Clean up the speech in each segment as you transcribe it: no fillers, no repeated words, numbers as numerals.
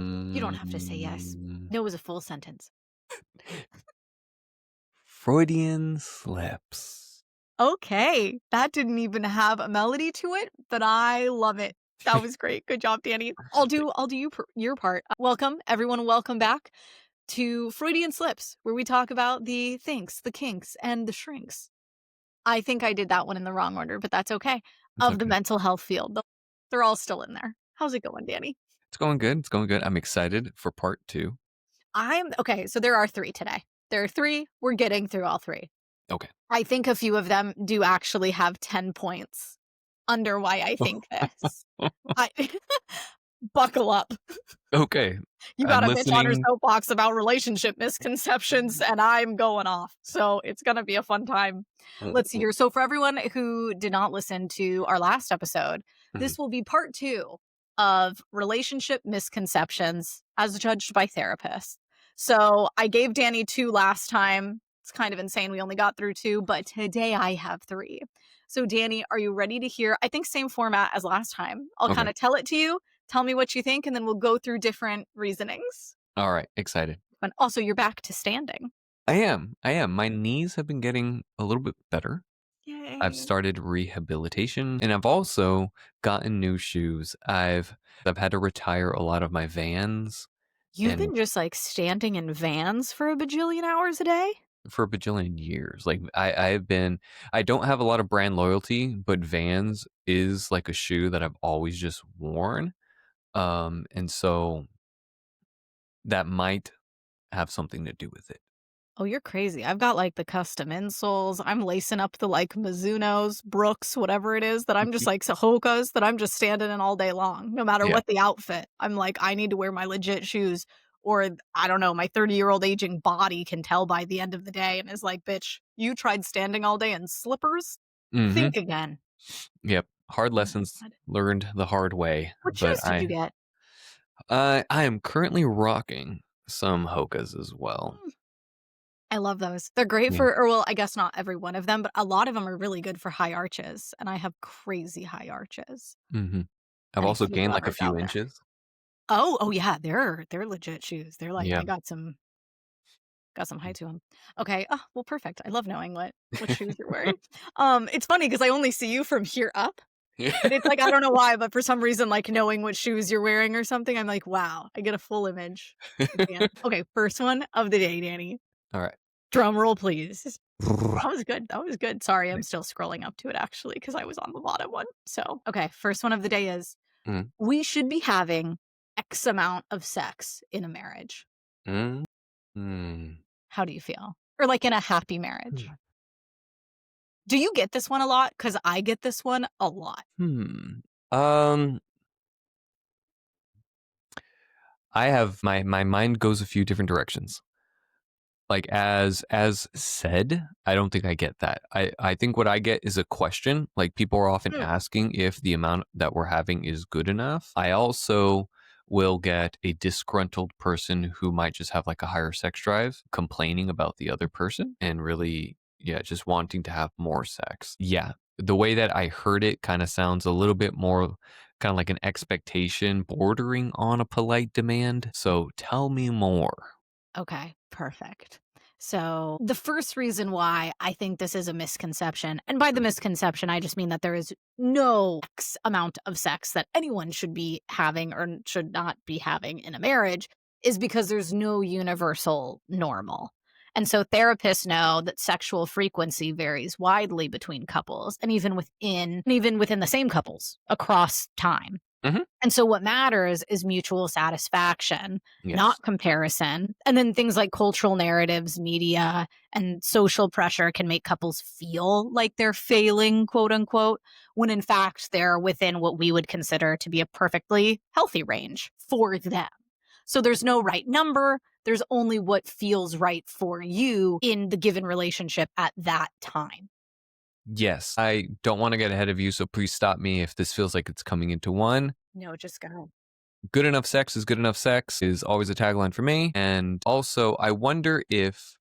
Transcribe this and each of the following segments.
You don't have to say yes. Mm, No is a full sentence. Freudian slips. Okay, that didn't even have a melody to it, but I love it. That was great. Good job, Danny. I'll do your part. Welcome, everyone. Welcome back to Freudian Slips, where we talk about the thinks, the kinks, and the shrinks. I think I did that one in the wrong order, but that's okay. It's Of the okay. mental health field, they're all still in there. How's it going, Danny? It's going good. It's going good. I'm excited for part 2. I'm okay. So there are 3 today. There are 3. We're getting through all 3. Okay. I think a few of them do actually have 10 points under why I think this. I buckle up. Okay. You got I'm a bitch on her listening. soapbox about relationship misconceptions, and I'm going off. So it's gonna be a fun time. Let's see here. So for everyone who did not listen to our last episode, Mhm. this will be part 2 of relationship misconceptions as judged by therapists. So I gave Danny 2 last time. It's kind of insane. We only got through 2, but today I have 3. So Danny, are you ready to hear? I think same format as last time. I'll Okay. kind of tell it to you. Tell me what you think, and then we'll go through different reasonings. All right. Excited. And also, you're back to standing. I am. I am. My knees have been getting a little bit better. I've Yay. started rehabilitation, and I've also gotten new shoes. I've had to retire a lot of my Vans, You've and been just like standing in vans for a bajillion hours a day? for a bajillion years. Like I don't have a lot of brand loyalty, but Vans is like a shoe that I've always just worn. And so that might have something to do with it. Oh, you're crazy. I've got like the custom insoles. I'm lacing up the like Mizunos, Brooks, whatever it is that I'm just like Sahokas that I'm just standing in all day long, no matter Yeah. what the outfit. I'm like, I need to wear my legit shoes. Or I don't know, my 30-year-old aging body can tell by the end of the day and is like, bitch, you tried standing all day in slippers? Mm-hmm. Think again. Yep. Hard Oh my lessons God. learned the hard way. What But shoes did you get? I am currently rocking some Hokas as well. Mm, I love those. They're great Yeah. for, or well, I guess not every one of them, but a lot of them are really good for high arches. And I have crazy high arches. Mm-hmm. I've And also if you gained like a lovers few out there. inches. Oh yeah, they're legit shoes. They're like, Yeah. I got some height to them. Okay. Oh, well, perfect. I love knowing what shoes you're wearing. It's funny because I only see you from here up. But it's like, I don't know why, but for some reason, like knowing what shoes you're wearing or something, I'm like, wow, I get a full image. Man. Okay, first one of the day, Danny. All right. Drum roll, please. That was good. That was good. Sorry, I'm still scrolling up to it actually because I was on the bottom one. So, okay, first one of the day is Mm, we should be having X amount of sex in a marriage. mm, mm. How do you feel? Or like in a happy marriage? Do you get this one a lot? Because I get this one a lot. Hmm. Um, I have my mind goes a few different directions. Like as said, I don't think I get that. I think what I get is a question. Like people are often Hmm. asking if the amount that we're having is good enough. I also will get a disgruntled person who might just have like a higher sex drive complaining about the other person and really, yeah, just wanting to have more sex. Yeah. The way that I heard it kind of sounds a little bit more kind of like an expectation bordering on a polite demand. So tell me more. Okay, perfect. So, the first reason why I think this is a misconception, and by the misconception, I just mean that there is no X amount of sex that anyone should be having or should not be having in a marriage, is because there's no universal normal. And so, therapists know that sexual frequency varies widely between couples and even within the same couples across time. Hmm. And so what matters is mutual satisfaction, Yes. not comparison. And then things like cultural narratives, media, and social pressure can make couples feel like they're failing, quote unquote, when in fact they're within what we would consider to be a perfectly healthy range for them. So there's no right number. There's only what feels right for you in the given relationship at that time. Yes. I don't want to get ahead of you, so please stop me if this feels like it's coming into one. No, just go. Good enough sex is good enough sex is always a tagline for me. And also, I wonder if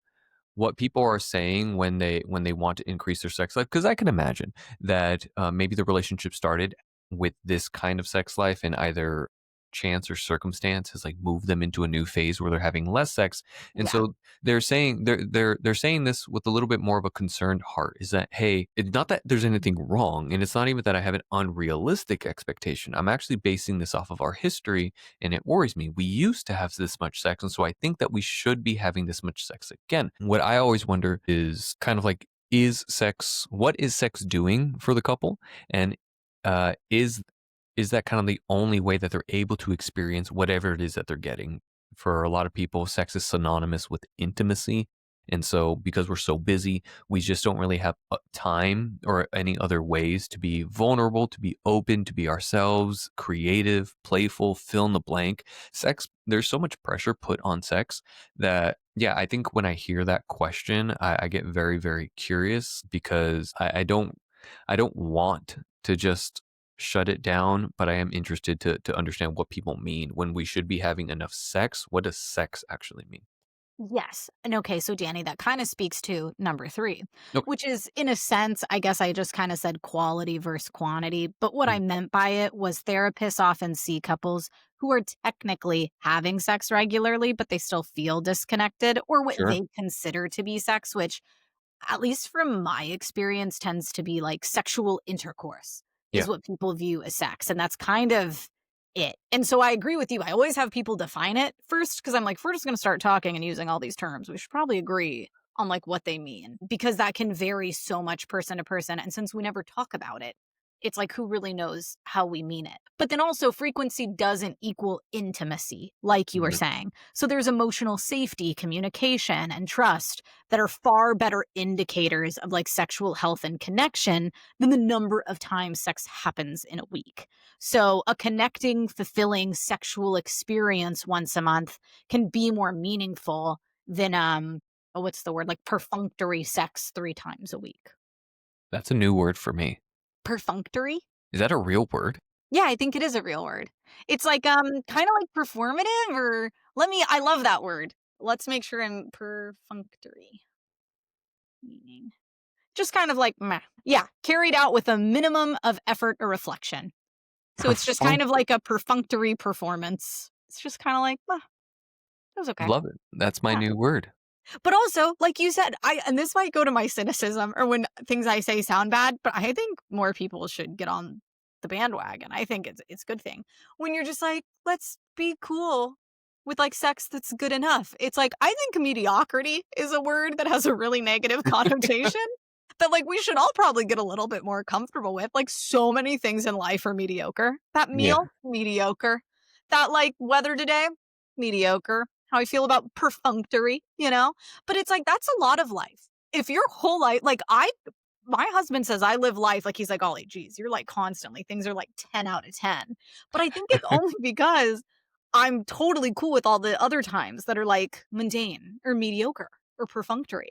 what people are saying when they want to increase their sex life, because I can imagine that maybe the relationship started with this kind of sex life and either chance or circumstance has like moved them into a new phase where they're having less sex. And Yeah. so they're saying this with a little bit more of a concerned heart, is that, hey, it's not that there's anything wrong, and it's not even that I have an unrealistic expectation. I'm actually basing this off of our history, and it worries me. We used to have this much sex, and so I think that we should be having this much sex again. What I always wonder is kind of like, what is sex doing for the couple? And is that kind of the only way that they're able to experience whatever it is that they're getting? For a lot of people, sex is synonymous with intimacy. And so, because we're so busy, we just don't really have time or any other ways to be vulnerable, to be open, to be ourselves, creative, playful, fill in the blank. Sex, there's so much pressure put on sex that, yeah, I think when I hear that question, I get very, very curious because I don't want to just shut it down, but I am interested to understand what people mean when we should be having enough sex. What does sex actually mean? Yes. And okay, so Danny, that kind of speaks to number three, Okay. which is in a sense, I guess I just kind of said quality versus quantity. But what Mm, I meant by it was therapists often see couples who are technically having sex regularly, but they still feel disconnected or what sure. they consider to be sex, which at least from my experience, tends to be like sexual intercourse is Yeah. what people view as sex. And that's kind of it. And so I agree with you. I always have people define it first because I'm like, if we're just going to start talking and using all these terms, we should probably agree on like what they mean because that can vary so much person to person. And since we never talk about it, it's like who really knows how we mean it. But then also, frequency doesn't equal intimacy, like you were Mhm. saying. So there's emotional safety, communication, and trust that are far better indicators of like sexual health and connection than the number of times sex happens in a week. So a connecting, fulfilling sexual experience once a month can be more meaningful than what's the word? Like perfunctory sex 3 times a week. That's a new word for me. Perfunctory? Is that a real word? Yeah, I think it is a real word. It's like kind of like performative or I love that word. Let's make sure I'm perfunctory meaning. Just kind of like meh. Yeah, carried out with a minimum of effort or reflection. So it's just kind of Perfunctory. like a perfunctory performance. It's just kind of like, it was okay. Love it. That's my Yeah. new word. But also, like you said, and this might go to my cynicism or when things I say sound bad, but I think more people should get on the bandwagon. I think it's a good thing. When you're just like, let's be cool with like sex that's good enough. It's like I think mediocrity is a word that has a really negative connotation that like we should all probably get a little bit more comfortable with. Like so many things in life are mediocre. That Yeah. meal, mediocre. That like weather today, mediocre. How I feel about perfunctory, you know? But it's like that's a lot of life. If your whole life like my husband says I live life like he's like, "Ollie, geez, you're like constantly things are like 10 out of 10." But I think it's only because I'm totally cool with all the other times that are like mundane or mediocre or perfunctory.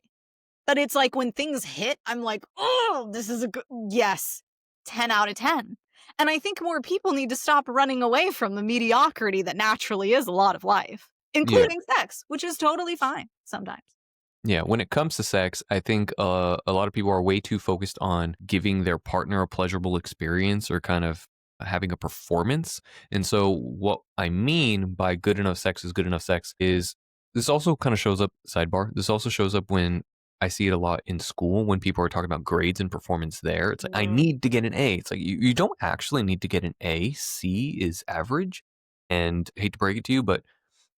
But it's like when things hit, I'm like, "Oh, this is a good yes, 10 out of 10." And I think more people need to stop running away from the mediocrity that naturally is a lot of life, Yeah. including sex, which is totally fine sometimes. Yeah, when it comes to sex, I think a lot of people are way too focused on giving their partner a pleasurable experience or kind of having a performance. And so, what I mean by good enough sex is good enough sex is this also kind of shows up, sidebar, this also shows up when I see it a lot in school when people are talking about grades and performance there. It's like, I Mm. need to get an A. It's like, you don't actually need to get an A. C is average. And I hate to break it to you, but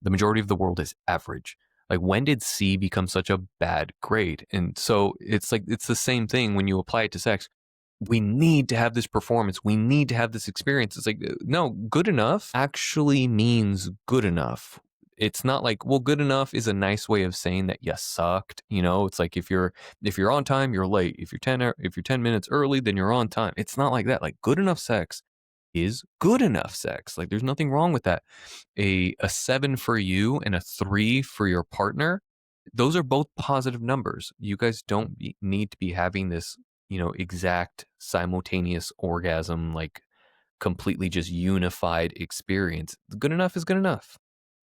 the majority of the world is average. Like, when did C become such a bad grade? And so it's like, it's the same thing when you apply it to sex. We need to have this performance. We need to have this experience. It's like, no, good enough actually means good enough. It's not like, well, good enough is a nice way of saying that you sucked. You know, it's like if you're on time, you're late. If you're 10 minutes early, then you're on time. It's not like that. Like, good enough sex is good enough sex. Like, there's nothing wrong with that. A 7 for you and a 3 for your partner, those are both positive numbers. You guys don't need to be having this, exact simultaneous orgasm, like completely just unified experience. Good enough is good enough.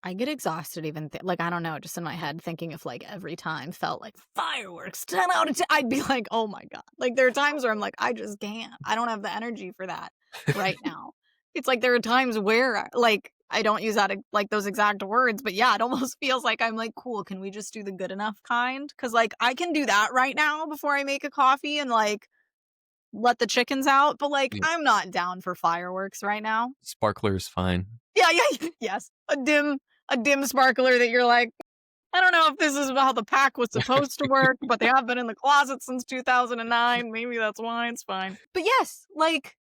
I get exhausted even like I don't know, just in my head thinking if like every time felt like fireworks, 10 out of 10. I'd be like, "Oh my god." Like there are times where I'm like, "I just can't. I don't have the energy for that right now." It's like there are times where like I don't use that like those exact words, but yeah, it almost feels like I'm like, cool, can we just do the good enough kind? Because like I can do that right now before I make a coffee and like let the chickens out, but like Yeah. I'm not down for fireworks right now. Sparkler is fine. Yeah, yeah, yes. A dim sparkler that you're like, I don't know if this is how the pack was supposed to work, but they have been in the closet since 2009. Maybe that's why it's fine. But yes, like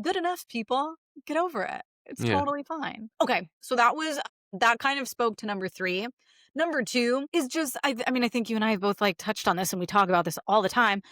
good enough, people. Get over it. It's Yeah. totally fine. Okay, so that kind of spoke to number 3. Number 2 is just I mean, I think you and I have both like touched on this and we talk about this all the time.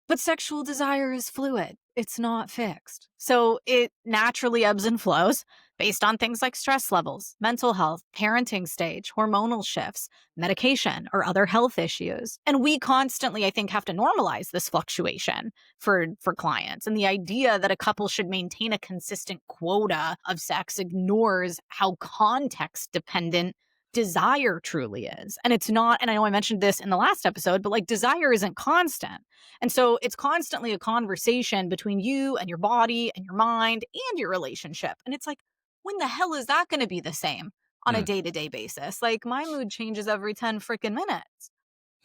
But sexual desire is fluid. It's not fixed. So it naturally ebbs and flows based on things like stress levels, mental health, parenting stage, hormonal shifts, medication, or other health issues. And we constantly, I think, have to normalize this fluctuation for clients. And the idea that a couple should maintain a consistent quota of sex ignores how context dependent desire truly is. And it's not, and I know I mentioned this in the last episode, but like desire isn't constant. And so it's constantly a conversation between you and your body and your mind and your relationship. And it's like, when the hell is that going to be the same on a Mm. day to day basis? Like my mood changes every 10 freaking minutes.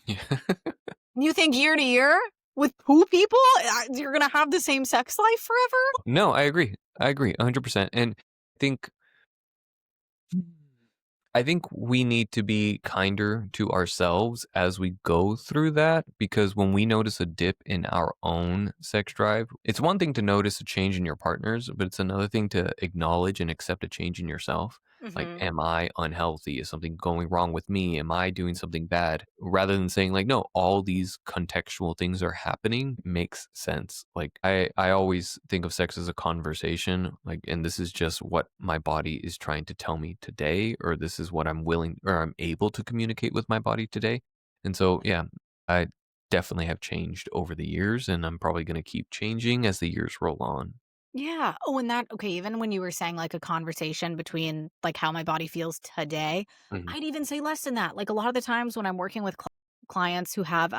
Yeah. You think year to year with two people, you're going to have the same sex life forever? No, I agree. I agree 100%. And I think I think we need to be kinder to ourselves as we go through that, because when we notice a dip in our own sex drive, it's one thing to notice a change in your partner's, but it's another thing to acknowledge and accept a change in yourself. Like, Hmm. am I unhealthy? Is something going wrong with me? Am I doing something bad? Rather than saying, like, no, all these contextual things are happening makes sense. Like, I always think of sex as a conversation, like, and this is just what my body is trying to tell me today, or this is what I'm willing or I'm able to communicate with my body today. And so, yeah, I definitely have changed over the years, and I'm probably going to keep changing as the years roll on. Yeah. Oh, and that, okay, even when you were saying like a conversation between like how my body feels today, Mhm. I'd even say less than that. Like a lot of the times when I'm working with clients who have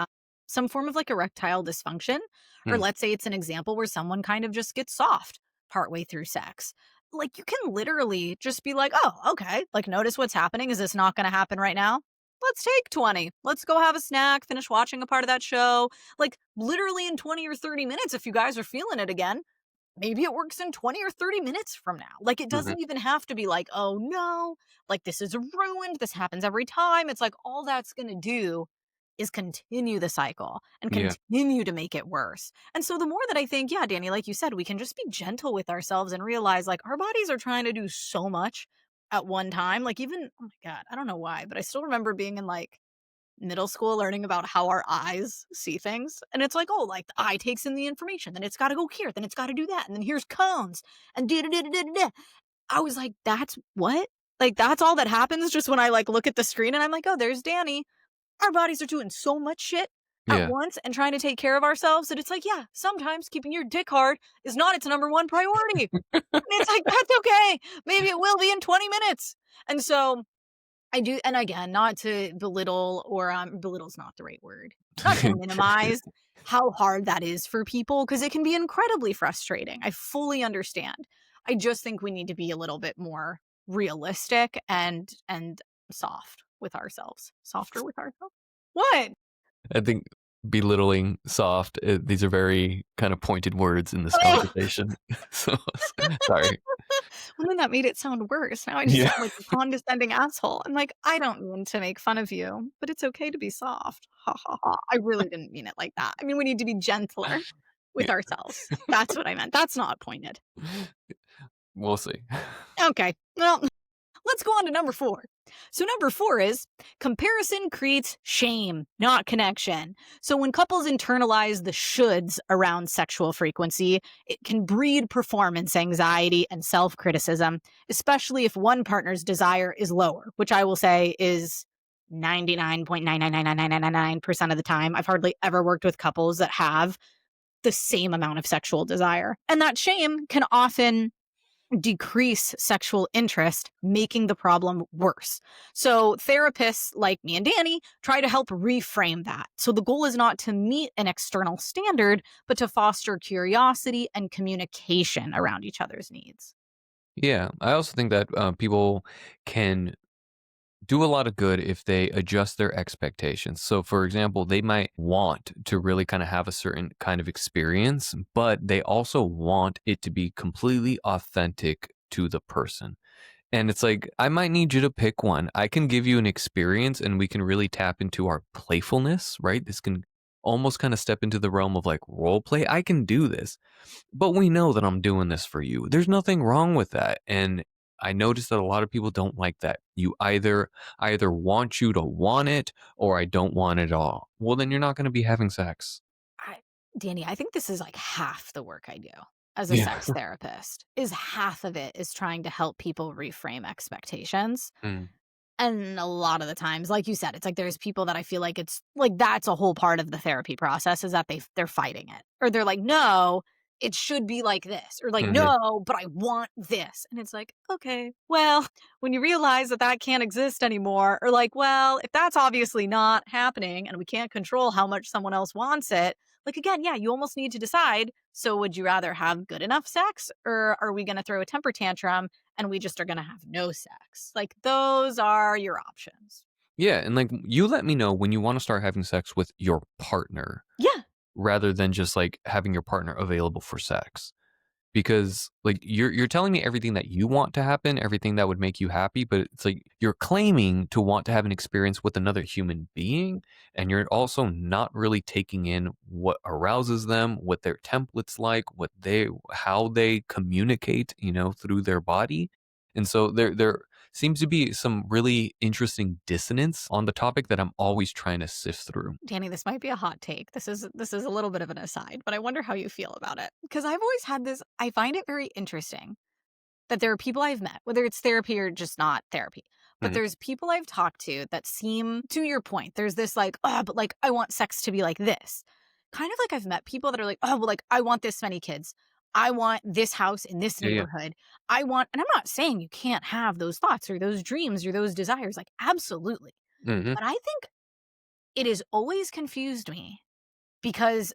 some form of like erectile dysfunction, or Mm. let's say it's an example where someone kind of just gets soft partway through sex. Like you can literally just be like, oh, okay, like notice what's happening. Is this not going to happen right now? Let's take 20. Let's go have a snack, finish watching a part of that show. Like literally in 20 or 30 minutes, if you guys are feeling it again, maybe it works in 20 or 30 minutes from now. Like, it Mhm. doesn't even have to be like, oh no, like this is ruined. This happens every time. It's like all that's going to do is continue the cycle and Yeah. continue to make it worse. And so, the more that I think, yeah, Danny, like you said, we can just be gentle with ourselves and realize like our bodies are trying to do so much at one time. Like, even, oh my God, I don't know why, but I still remember being in like middle school learning about how our eyes see things. And it's like, oh, like the eye takes in the information, then it's got to go here, then it's got to do that. And then here's cones and da da da da da da. I was like, that's what? Like, that's all that happens just when I like look at the screen and I'm like, oh, there's Danny. Our bodies are doing so much shit at Yeah. once and trying to take care of ourselves that it's like, yeah, sometimes keeping your dick hard is not its number one priority. And it's like, that's okay. Maybe it will be in 20 minutes. And so I do, and again, not to belittle or belittle's not the right word. Not to minimize how hard that is for people because it can be incredibly frustrating. I fully understand. I just think we need to be a little bit more realistic and soft with ourselves. Softer with ourselves. What? I think belittling, soft, these are very kind of pointed words in this Oh, conversation. So, sorry. well, then that made it sound worse. Now I just Yeah. sound like a condescending asshole. I'm like, I don't mean to make fun of you, but it's okay to be soft. Ha ha ha. I really didn't mean it like that. I mean, we need to be gentler with Yeah. ourselves. That's what I meant. That's not pointed. We'll see. Okay. Well, let's go on to number 4. So, number 4 is comparison creates shame, not connection. So, when couples internalize the shoulds around sexual frequency, it can breed performance anxiety and self criticism, especially if one partner's desire is lower, which I will say is 99.9999999% of the time. I've hardly ever worked with couples that have the same amount of sexual desire. And that shame can often decrease sexual interest, making the problem worse. So, therapists like me and Danny try to help reframe that. So, the goal is not to meet an external standard, but to foster curiosity and communication around each other's needs. Yeah, I also think that people can do a lot of good if they adjust their expectations. So, for example, they might want to really kind of have a certain kind of experience, but they also want it to be completely authentic to the person. And it's like, I might need you to pick one. I can give you an experience and we can really tap into our playfulness, right? This can almost kind of step into the realm of like role play. I can do this, but we know that I'm doing this for you. There's nothing wrong with that. And I noticed that a lot of people don't like that. You either want you to want it or I don't want it all. Well, then you're not going to be having sex. I Danny, I think this is like half the work I do as a Yeah. sex therapist, is half of it is trying to help people reframe expectations. Mm, And a lot of the times, like you said, it's like there's people that I feel like it's like that's a whole part of the therapy process is that they're fighting it. Or they're like, "No, it should be like this." Or like, mhm. "No, but I want this." And it's like, "Okay, well, when you realize that that can't exist anymore," or like, "Well, if that's obviously not happening and we can't control how much someone else wants it," like again, yeah, you almost need to decide, so would you rather have good enough sex or are we going to throw a temper tantrum and we just are gonna have no sex. Like, those are your options. Yeah. And like, you let me know when you want to start having sex with your partner Yeah. rather than just like having your partner available for sex. Because like you're telling me everything that you want to happen, everything that would make you happy, but it's like you're claiming to want to have an experience with another human being, and you're also not really taking in what arouses them, what their templates like, what they how they communicate, through their body. And so there seems to be some really interesting dissonance on the topic that I'm always trying to sift through. Danny, this might be a hot take. This is a little bit of an aside, but I wonder how you feel about it. Because I've always had this I find it very interesting that there are people I've met, whether it's therapy or just not therapy, but Mhm. there's people I've talked to that seem to your point, there's this like, "Oh, but like I want sex to be like this." Kind of like I've met people that are like, "Oh, well, like I want this many kids. I want this house in this Yeah, yeah. neighborhood. I want," and I'm not saying you can't have those thoughts or those dreams or those desires, like absolutely. Mhm. But I think it has always confused me because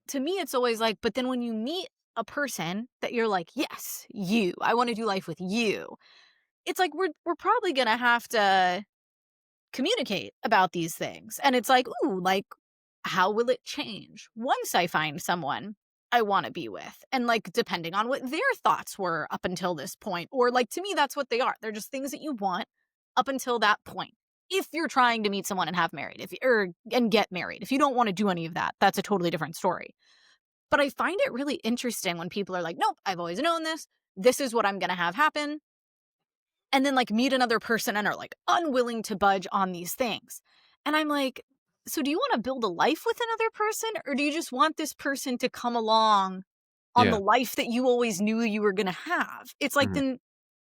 to me, it's always like, but then when you meet a person that you're like, yes, you, I want to do life with you. It's like we're probably gonna have to communicate about these things. And it's like, ooh, like, how will it change once I find someone I want to be with? And like, depending on what their thoughts were up until this point, or like to me, that's what they are. They're just things that you want up until that point. If you're trying to meet someone and have married, if you or and get married, if you don't want to do any of that, that's a totally different story. But I find it really interesting when people are like, nope, I've always known this. This is what I'm gonna have happen, and then like meet another person and are like unwilling to budge on these things. And I'm like, so do you want to build a life with another person or do you just want this person to come along on the Yeah. life that you always knew you were going to have? It's like, Mhm. then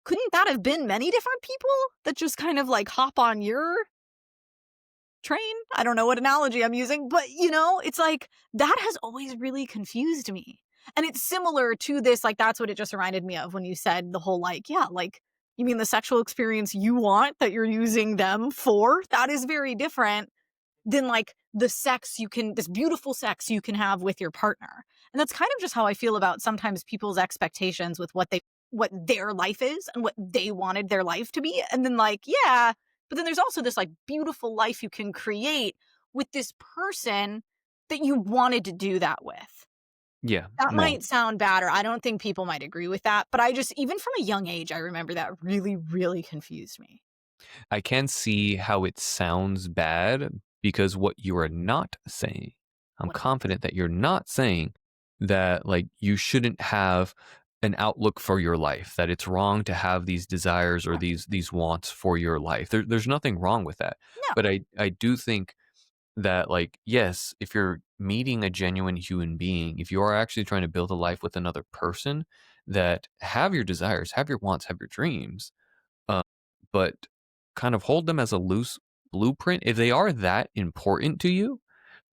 couldn't that have been many different people that just kind of like hop on your train? I don't know what analogy I'm using, but it's like that has always really confused me. And it's similar to this, like that's what it just reminded me of when you said the whole like, yeah, like you mean the sexual experience you want that you're using them for? That is very different than like the sex you can this beautiful sex you can have with your partner. And that's kind of just how I feel about sometimes people's expectations with what their life is and what they wanted their life to be. And then like, yeah, but then there's also this like beautiful life you can create with this person that you wanted to do that with. Yeah. That No. might sound bad or I don't think people might agree with that, but I just even from a young age I remember that really really confused me. I can see how it sounds bad because what you are not saying, I'm What am I confident that you're not saying that like you shouldn't have an outlook for your life, that it's wrong to have these desires or no, these wants for your life. There's nothing wrong with that. no. But I do think that like yes, if you're meeting a genuine human being, if you are actually trying to build a life with another person, that have your desires, have your wants, have your dreams, uh, but kind of hold them as a loose blueprint. If they are that important to you,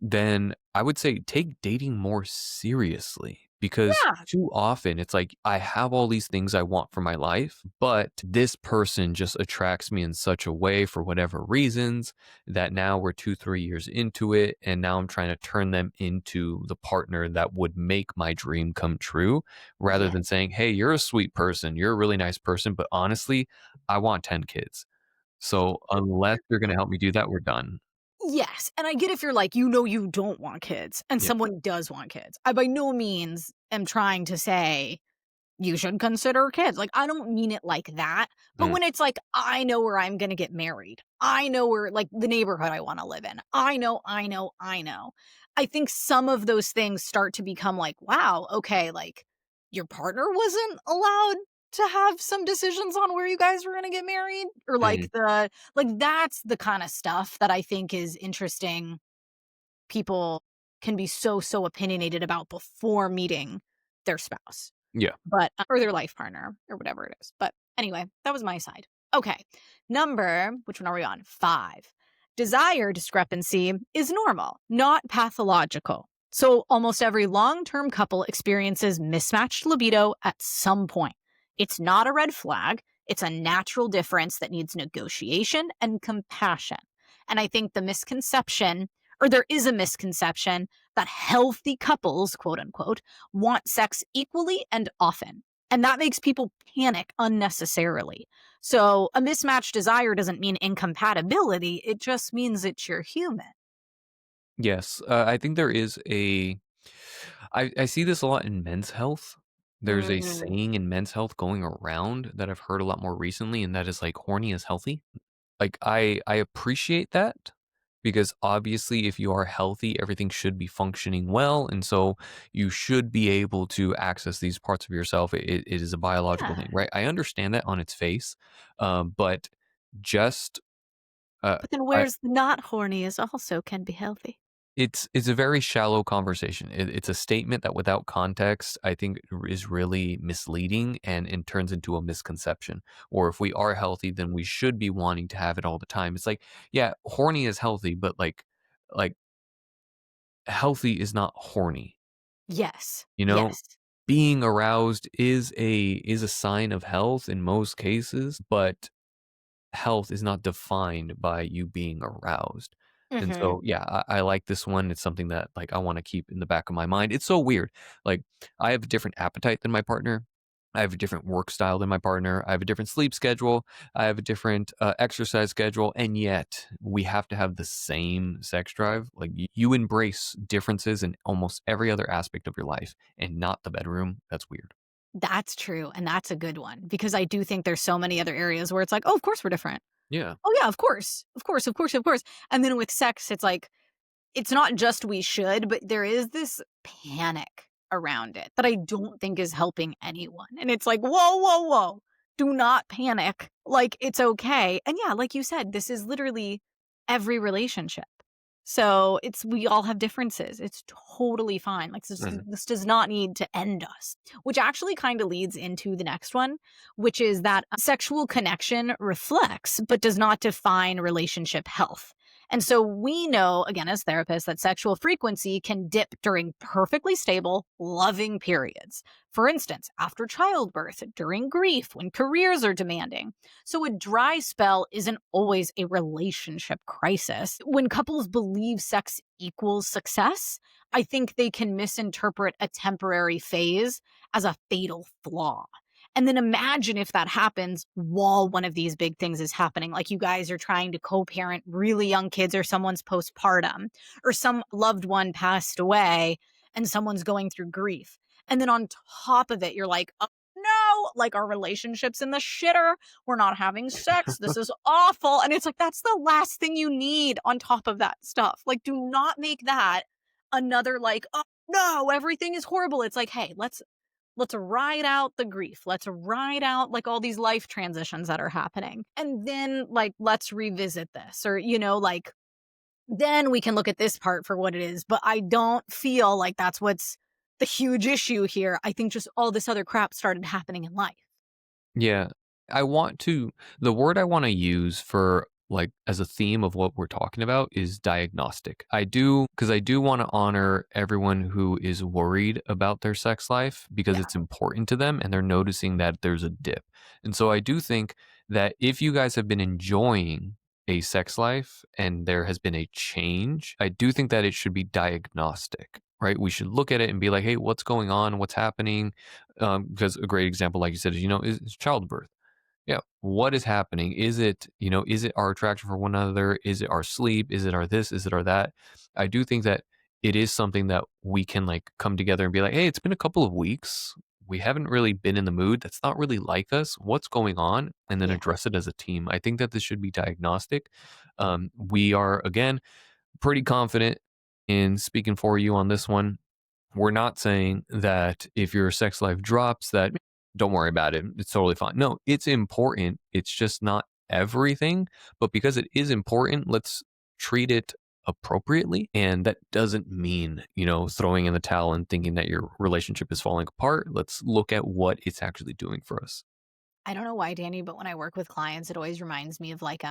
then I would say take dating more seriously because Yeah. too often it's like I have all these things I want for my life, but this person just attracts me in such a way for whatever reasons that now we're 2, 3 years into it. And now I'm trying to turn them into the partner that would make my dream come true rather Yeah. than saying, hey, you're a sweet person. You're a really nice person. But honestly, I want 10 kids. So unless you're going to help me do that, we're done. Yes, and I get if you're like, you don't want kids and Yeah. someone does want kids. I by no means am trying to say you should consider kids. Like, I don't mean it like that. But Mm, when it's like, I know where I'm going to get married, I know where, like, the neighborhood I want to live in, I know. I think some of those things start to become like, wow, okay, like, your partner wasn't allowed to have some decisions on where you guys were going to get married or mm, that's the kind of stuff that I think is interesting. People can be so opinionated about before meeting their spouse. yeah. But or their life partner or whatever it is. But anyway, that was my side. Okay. Which one are we on? 5. Desire discrepancy is normal, not pathological. So almost every long-term couple experiences mismatched libido at some point. It's not a red flag. It's a natural difference that needs negotiation and compassion. And I think there is a misconception that healthy couples, quote unquote, want sex equally and often. And that makes people panic unnecessarily. So a mismatched desire doesn't mean incompatibility, it just means that you're human. Yes, I think there is I see this a lot in men's health. There's a Mm, saying in men's health going around that I've heard a lot more recently, and that is like horny is healthy. Like I appreciate that because obviously if you are healthy, everything should be functioning well. And so you should be able to access these parts of yourself. It is a biological yeah. thing, right? I understand that on its face. But just uh, But then I where's the not horny is also can be healthy. it's a very shallow conversation. It's a statement that without context, I think is really misleading and turns into a misconception. Or if we are healthy, then we should be wanting to have it all the time. It's like, yeah, horny is healthy, but like healthy is not horny. Yes. You know, Yes. being aroused is a sign of health in most cases, but health is not defined by you being aroused. And Mhm. so, yeah, I like this one. It's something that like I want to keep in the back of my mind. It's so weird. Like I have a different appetite than my partner. I have a different work style than my partner. I have a different sleep schedule. I have a different exercise schedule. And yet we have to have the same sex drive. Like you embrace differences in almost every other aspect of your life and not the bedroom. That's weird. That's true, and that's a good one because I do think there's so many other areas where it's like, "Oh, of course we're different. Yeah. Oh, yeah, of course. Of course, of course, of course." And then with sex, it's like it's not just we should, but there is this panic around it that I don't think is helping anyone. And it's like, whoa, whoa, whoa. Do not panic. Like, it's okay. And yeah, like you said, this is literally every relationship. So we all have differences. It's totally fine. Like, Mhm. this does not need to end us, which actually kind of leads into the next one, which is that sexual connection reflects, but does not define relationship health. And so we know, again, as therapists, that sexual frequency can dip during perfectly stable, loving periods. For instance, after childbirth, during grief, when careers are demanding. So a dry spell isn't always a relationship crisis. When couples believe sex equals success, I think they can misinterpret a temporary phase as a fatal flaw. And then imagine if that happens while one of these big things is happening. Like you guys are trying to co parent really young kids, or someone's postpartum, or some loved one passed away and someone's going through grief. And then on top of it, you're like, oh no, like our relationship's in the shitter. We're not having sex. This is awful. And it's like, that's the last thing you need on top of that stuff. Like, do not make that another, like, oh no, everything is horrible. It's like, hey, let's ride out the grief. Let's ride out like all these life transitions that are happening. And then like let's revisit this or like then we can look at this part for what it is, but I don't feel like that's what's the huge issue here. I think just all this other crap started happening in life. Yeah. I want to the word I wanna use for like as a theme of what we're talking about is diagnostic. I do want to honor everyone who is worried about their sex life because Yeah, it's important to them and they're noticing that there's a dip. And so I do think that if you guys have been enjoying a sex life and there has been a change, I do think that it should be diagnostic, right? We should look at it and be like, hey, what's going on? What's happening? Because a great example, like you said, is childbirth. Yeah. What is happening? Is it our attraction for one another? Is it our sleep? Is it our this? Is it our that? I do think that it is something that we can like come together and be like, hey, it's been a couple of weeks. We haven't really been in the mood. That's not really like us. What's going on? And then yeah. address it as a team. I think that this should be diagnostic. We are, again, pretty confident in speaking for you on this one. We're not saying that if your sex life drops, that don't worry about it. It's totally fine. No, it's important. It's just not everything. But because it is important, let's treat it appropriately. And that doesn't mean, throwing in the towel and thinking that your relationship is falling apart. Let's look at what it's actually doing for us. I don't know why, Danny, but when I work with clients, it always reminds me of like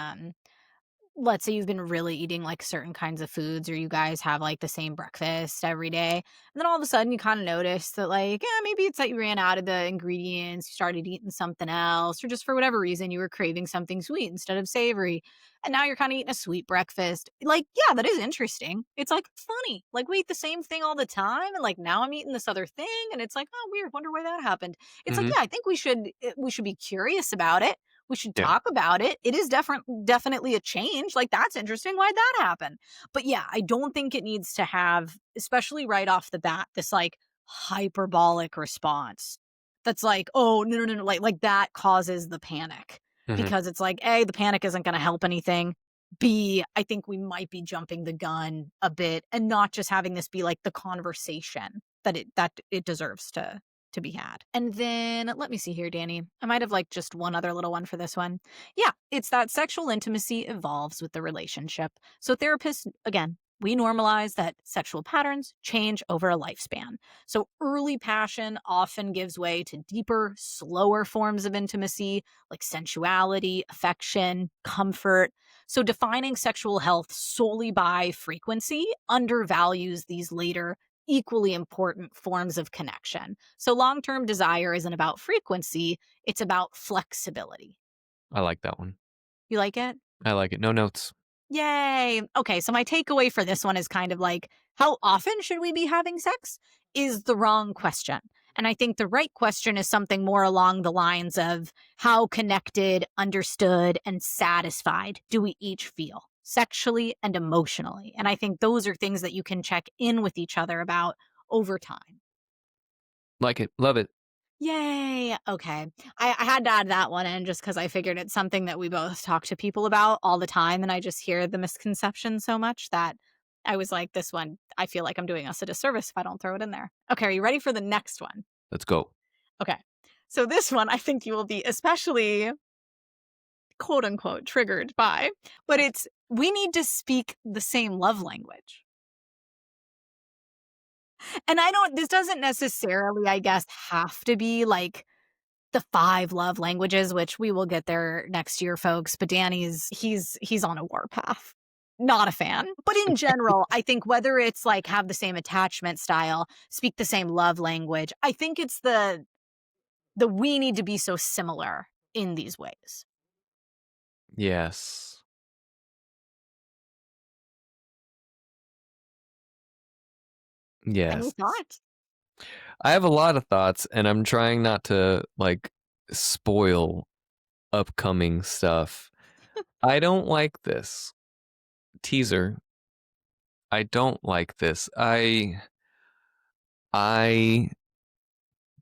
let's say you've been really eating like certain kinds of foods or you guys have like the same breakfast every day. And then all of a sudden you kind of notice that like, yeah, maybe it's that you ran out of the ingredients, you started eating something else, or just for whatever reason you were craving something sweet instead of savory. And now you're kind of eating a sweet breakfast. Like, yeah, that is interesting. It's like funny. Like we eat the same thing all the time. And like now I'm eating this other thing. And it's like, oh, weird. Wonder why that happened. It's like, Hmm. yeah, I think we should be curious about it. We should Yeah. talk about it. It is definitely a change. Like, that's interesting. Why'd that happen? But yeah, I don't think it needs to have, especially right off the bat, this like hyperbolic response that's like, oh, no, no, no, no. Like that causes the panic Hmm. because it's like, A, the panic isn't going to help anything. B, I think we might be jumping the gun a bit and not just having this be like the conversation that it deserves to be had. And then let me see here, Danny. I might have like just one other little one for this one. Yeah, it's that sexual intimacy evolves with the relationship. So therapists, again, we normalize that sexual patterns change over a lifespan. So early passion often gives way to deeper, slower forms of intimacy like sensuality, affection, comfort. So defining sexual health solely by frequency undervalues these later equally important forms of connection. So long term desire isn't about frequency, it's about flexibility. I like that one. You like it? I like it. No notes. Yay. Okay, so my takeaway for this one is kind of like how often should we be having sex is the wrong question. And I think the right question is something more along the lines of how connected, understood, and satisfied do we each feel sexually and emotionally? And I think those are things that you can check in with each other about over time. Like it. Love it. Yay. Okay. I had to add that one in just because I figured it's something that we both talk to people about all the time. And I just hear the misconception so much that I was like, this one, I feel like I'm doing us a disservice if I don't throw it in there. Okay. Are you ready for the next one? Let's go. Okay. So this one, I think you will be especially quote unquote triggered by, but it's we need to speak the same love language. And this doesn't necessarily, I guess, have to be like the 5 love languages, which we will get there next year, folks, but Danny's he's on a warpath. Not a fan. But in general, I think whether it's like have the same attachment style, speak the same love language, I think it's the we need to be so similar in these ways. Yes. Any Yes. thoughts? I have a lot of thoughts, and I'm trying not to like spoil upcoming stuff. I don't like this teaser. I don't like this. I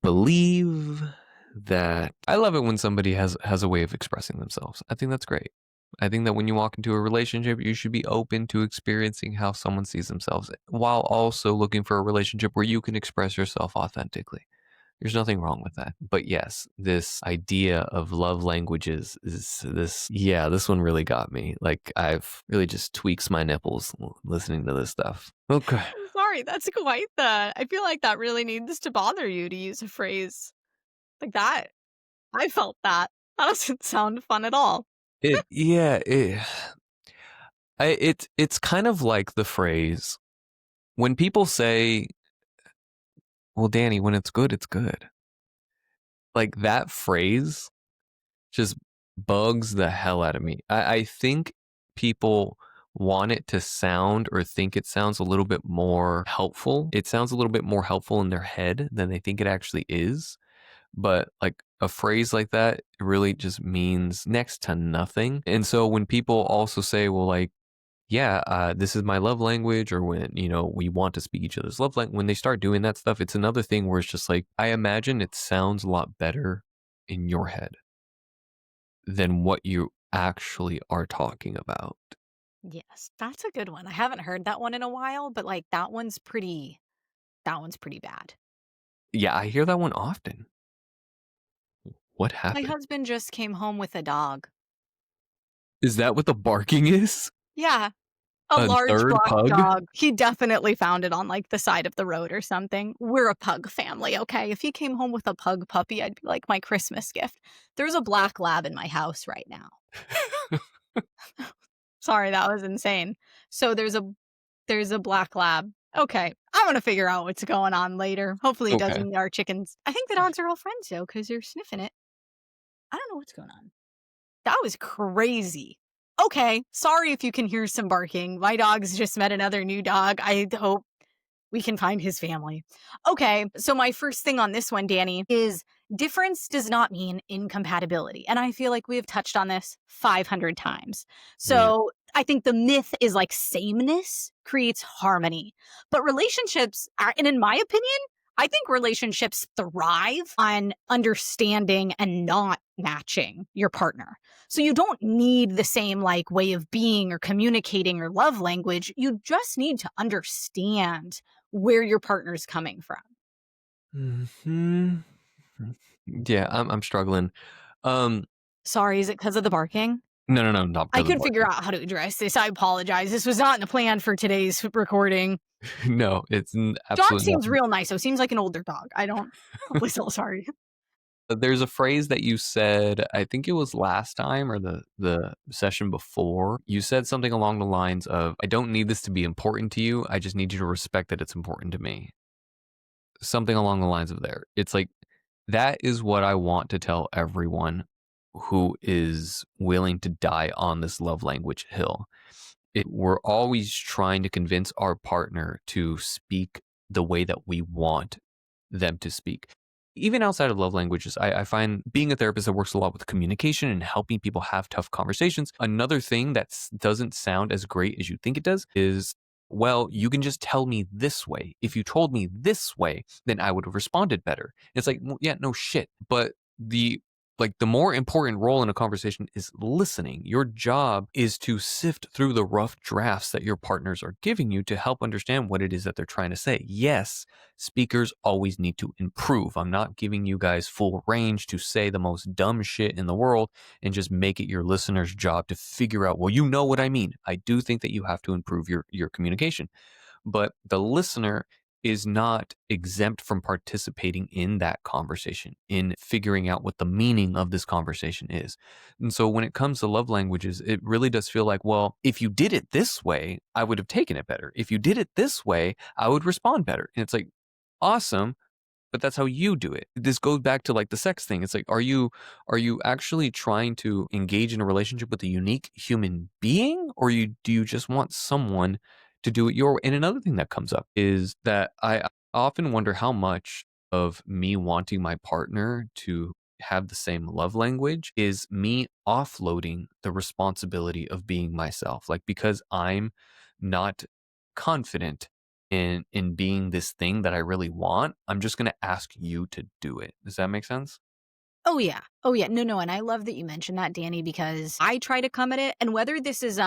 believe that I love it when somebody has a way of expressing themselves. I think that's great. I think that when you walk into a relationship, you should be open to experiencing how someone sees themselves while also looking for a relationship where you can express yourself authentically. There's nothing wrong with that. But yes, this idea of love languages is this one really got me. Like I've really just tweaks my nipples listening to this stuff. Okay. I'm sorry, that's quite the I feel like that really needs to bother you to use a phrase like that. I felt that. That doesn't sound fun at all. It yeah, it's kind of like the phrase when people say, "Well, Danny, when it's good, it's good." Like that phrase just bugs the hell out of me. I think people want it to sound or think it sounds a little bit more helpful. It sounds a little bit more helpful in their head than they think it actually is. But like a phrase like that really just means next to nothing. And so when people also say, well, like, yeah, this is my love language, or when, we want to speak each other's love language, when they start doing that stuff, it's another thing where it's just like, I imagine it sounds a lot better in your head than what you actually are talking about. Yes, that's a good one. I haven't heard that one in a while, but, like, that one's pretty bad. Yeah, I hear that one often. What My happened? husband just came home with a dog. Is that what the barking is? Yeah, a A large third black pug? dog. He definitely found it on, like, the side of the road or something. We're a pug family, okay? If he came home with a pug puppy, I'd be like, "My Christmas gift." There's a black lab in my house right now. Sorry, that was insane. So there's a black lab. Okay, I'm gonna figure out what's going on later. Hopefully, it Okay. doesn't eat our chickens. I think the dogs are all friends though, because 'cause they're sniffing it. I don't know what's going on. That was crazy. Okay, sorry if you can hear some barking. My dog's just met another new dog. I hope we can find his family. Okay, so my first thing on this one, Danny, is difference does not mean incompatibility. And I feel like we have touched on this 500 times. Yeah. So I think the myth is like sameness creates harmony. But relationships are, and in my opinion, I think relationships thrive on understanding and not matching your partner. So you don't need the same like way of being or communicating or love language. You just need to understand where your partner's coming from. Mhm. Yeah, I'm struggling. Um, Sorry, is it because of the barking? no, no, no, not I because of couldn't figure barking. out how to address this. I apologize. This was not in the plan for today's recording. No, it's Dog absolutely seems not. real nice, so seems like an older dog. I don't was so sorry. There's a phrase that you said, I think it was last time or the session before. You said something along the lines of, "I don't need this to be important to you. I just need you to respect that it's important to me." Something along the lines of there. It's like that is what I want to tell everyone who is willing to die on this love language hill. We're always trying to convince our partner to speak the way that we want them to speak. Even outside of love languages, I find being a therapist that works a lot with communication and helping people have tough conversations. Another thing that doesn't sound as great as you think it does is, well, you can just tell me this way. If you told me this way, then I would have responded better. It's like, well, yeah, no shit. But the more important role in a conversation is listening. Your job is to sift through the rough drafts that your partners are giving you to help understand what it is that they're trying to say. Yes, speakers always need to improve. I'm not giving you guys full range to say the most dumb shit in the world and just make it your listener's job to figure out, well, you know what I mean. I do think that you have to improve your communication, but the listener is not exempt from participating in that conversation, in figuring out what the meaning of this conversation is. And so when it comes to love languages, it really does feel like, well, if you did it this way, I would have taken it better. If you did it this way, I would respond better. And it's like, awesome, but that's how you do it. This goes back to like the sex thing. It's like, are you actually trying to engage in a relationship with a unique human being, or do you just want someone to do it your way? And another thing that comes up is that I often wonder how much of me wanting my partner to have the same love language is me offloading the responsibility of being myself. Like because I'm not confident in being this thing that I really want, I'm just gonna ask you to do it. Does that make sense? Oh yeah. Oh yeah. No, no, and I love that you mentioned that, Danny, because I try to come at it and whether this is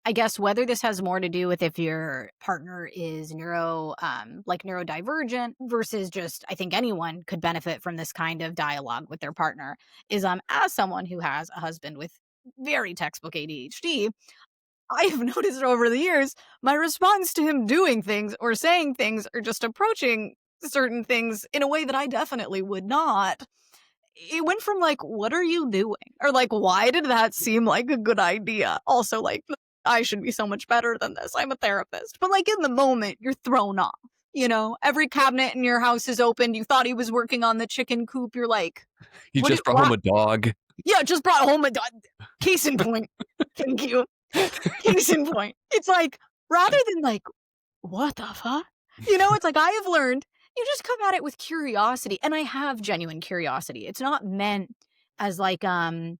I guess whether this has more to do with if your partner is like neurodivergent versus just I think anyone could benefit from this kind of dialogue with their partner is as someone who has a husband with very textbook ADHD, I've noticed over the years my response to him doing things or saying things or just approaching certain things in a way that I definitely would not it went from like, what are you doing? Or like, why did that seem like a good idea? Also, like, I should be so much better than this. I'm a therapist. But like in the moment, you're thrown off. You know, every cabinet in your house is opened. You thought he was working on the chicken coop. You're like, You what? just brought Why? home a dog. Yeah, just brought home a dog. Case in point. Thank you. Case in point. It's like, rather than like, what the fuck? You know, it's like I have learned you just come at it with curiosity. And I have genuine curiosity. It's not meant as like a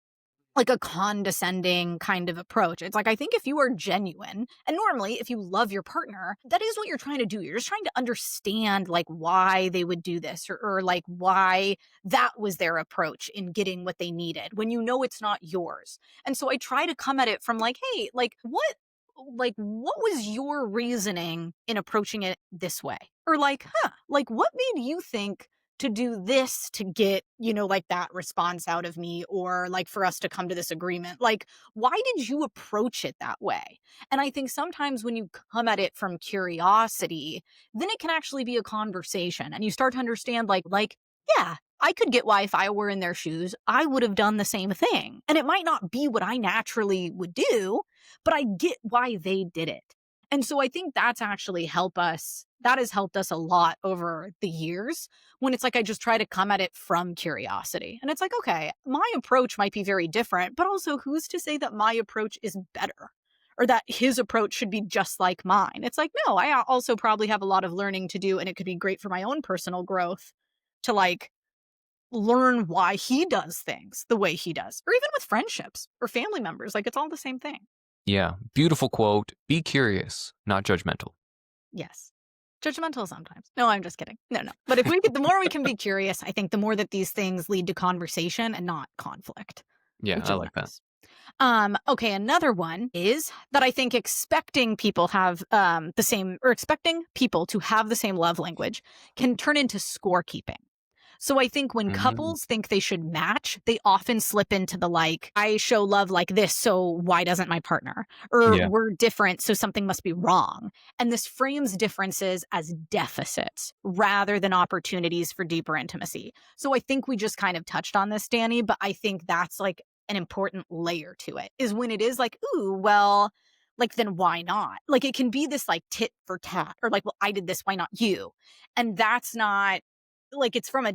condescending kind of approach. It's like, I think if you are genuine, and normally if you love your partner, that is what you're trying to do. You're just trying to understand like why they would do this or like why that was their approach in getting what they needed when you know it's not yours. And so I try to come at it from like, hey, like what was your reasoning in approaching it this way? Or like, like what made you think to do this to get, you know, like that response out of me or like for us to come to this agreement? Like, why did you approach it that way? And I think sometimes when you come at it from curiosity, then it can actually be a conversation and you start to understand yeah, I could get why if I were in their shoes, I would have done the same thing. And it might not be what I naturally would do, but I get why they did it. And so I think that has helped us a lot over the years when it's like I just try to come at it from curiosity. And it's like, okay, my approach might be very different, but also who's to say that my approach is better or that his approach should be just like mine? It's like, no, I also probably have a lot of learning to do and it could be great for my own personal growth to like learn why he does things the way he does, or even with friendships or family members. Like it's all the same thing. Yeah, beautiful quote. Be curious, not judgmental. Yes. Judgmental sometimes. No, I'm just kidding. No, no. But the more we can be curious, I think the more that these things lead to conversation and not conflict, Yeah, which I is like that. nice. Okay, another one is that I think expecting people have the same or expecting people to have the same love language can turn into scorekeeping. So I think when Mhm. couples think they should match, they often slip into the like, I show love like this, so why doesn't my partner? Or Yeah, we're different, so something must be wrong. And this frames differences as deficits rather than opportunities for deeper intimacy. So I think we just kind of touched on this, Danny, but I think that's like an important layer to it is when it is like, ooh, well, like then why not? Like it can be this like tit for tat or like, well, I did this, why not you? And that's not like it's from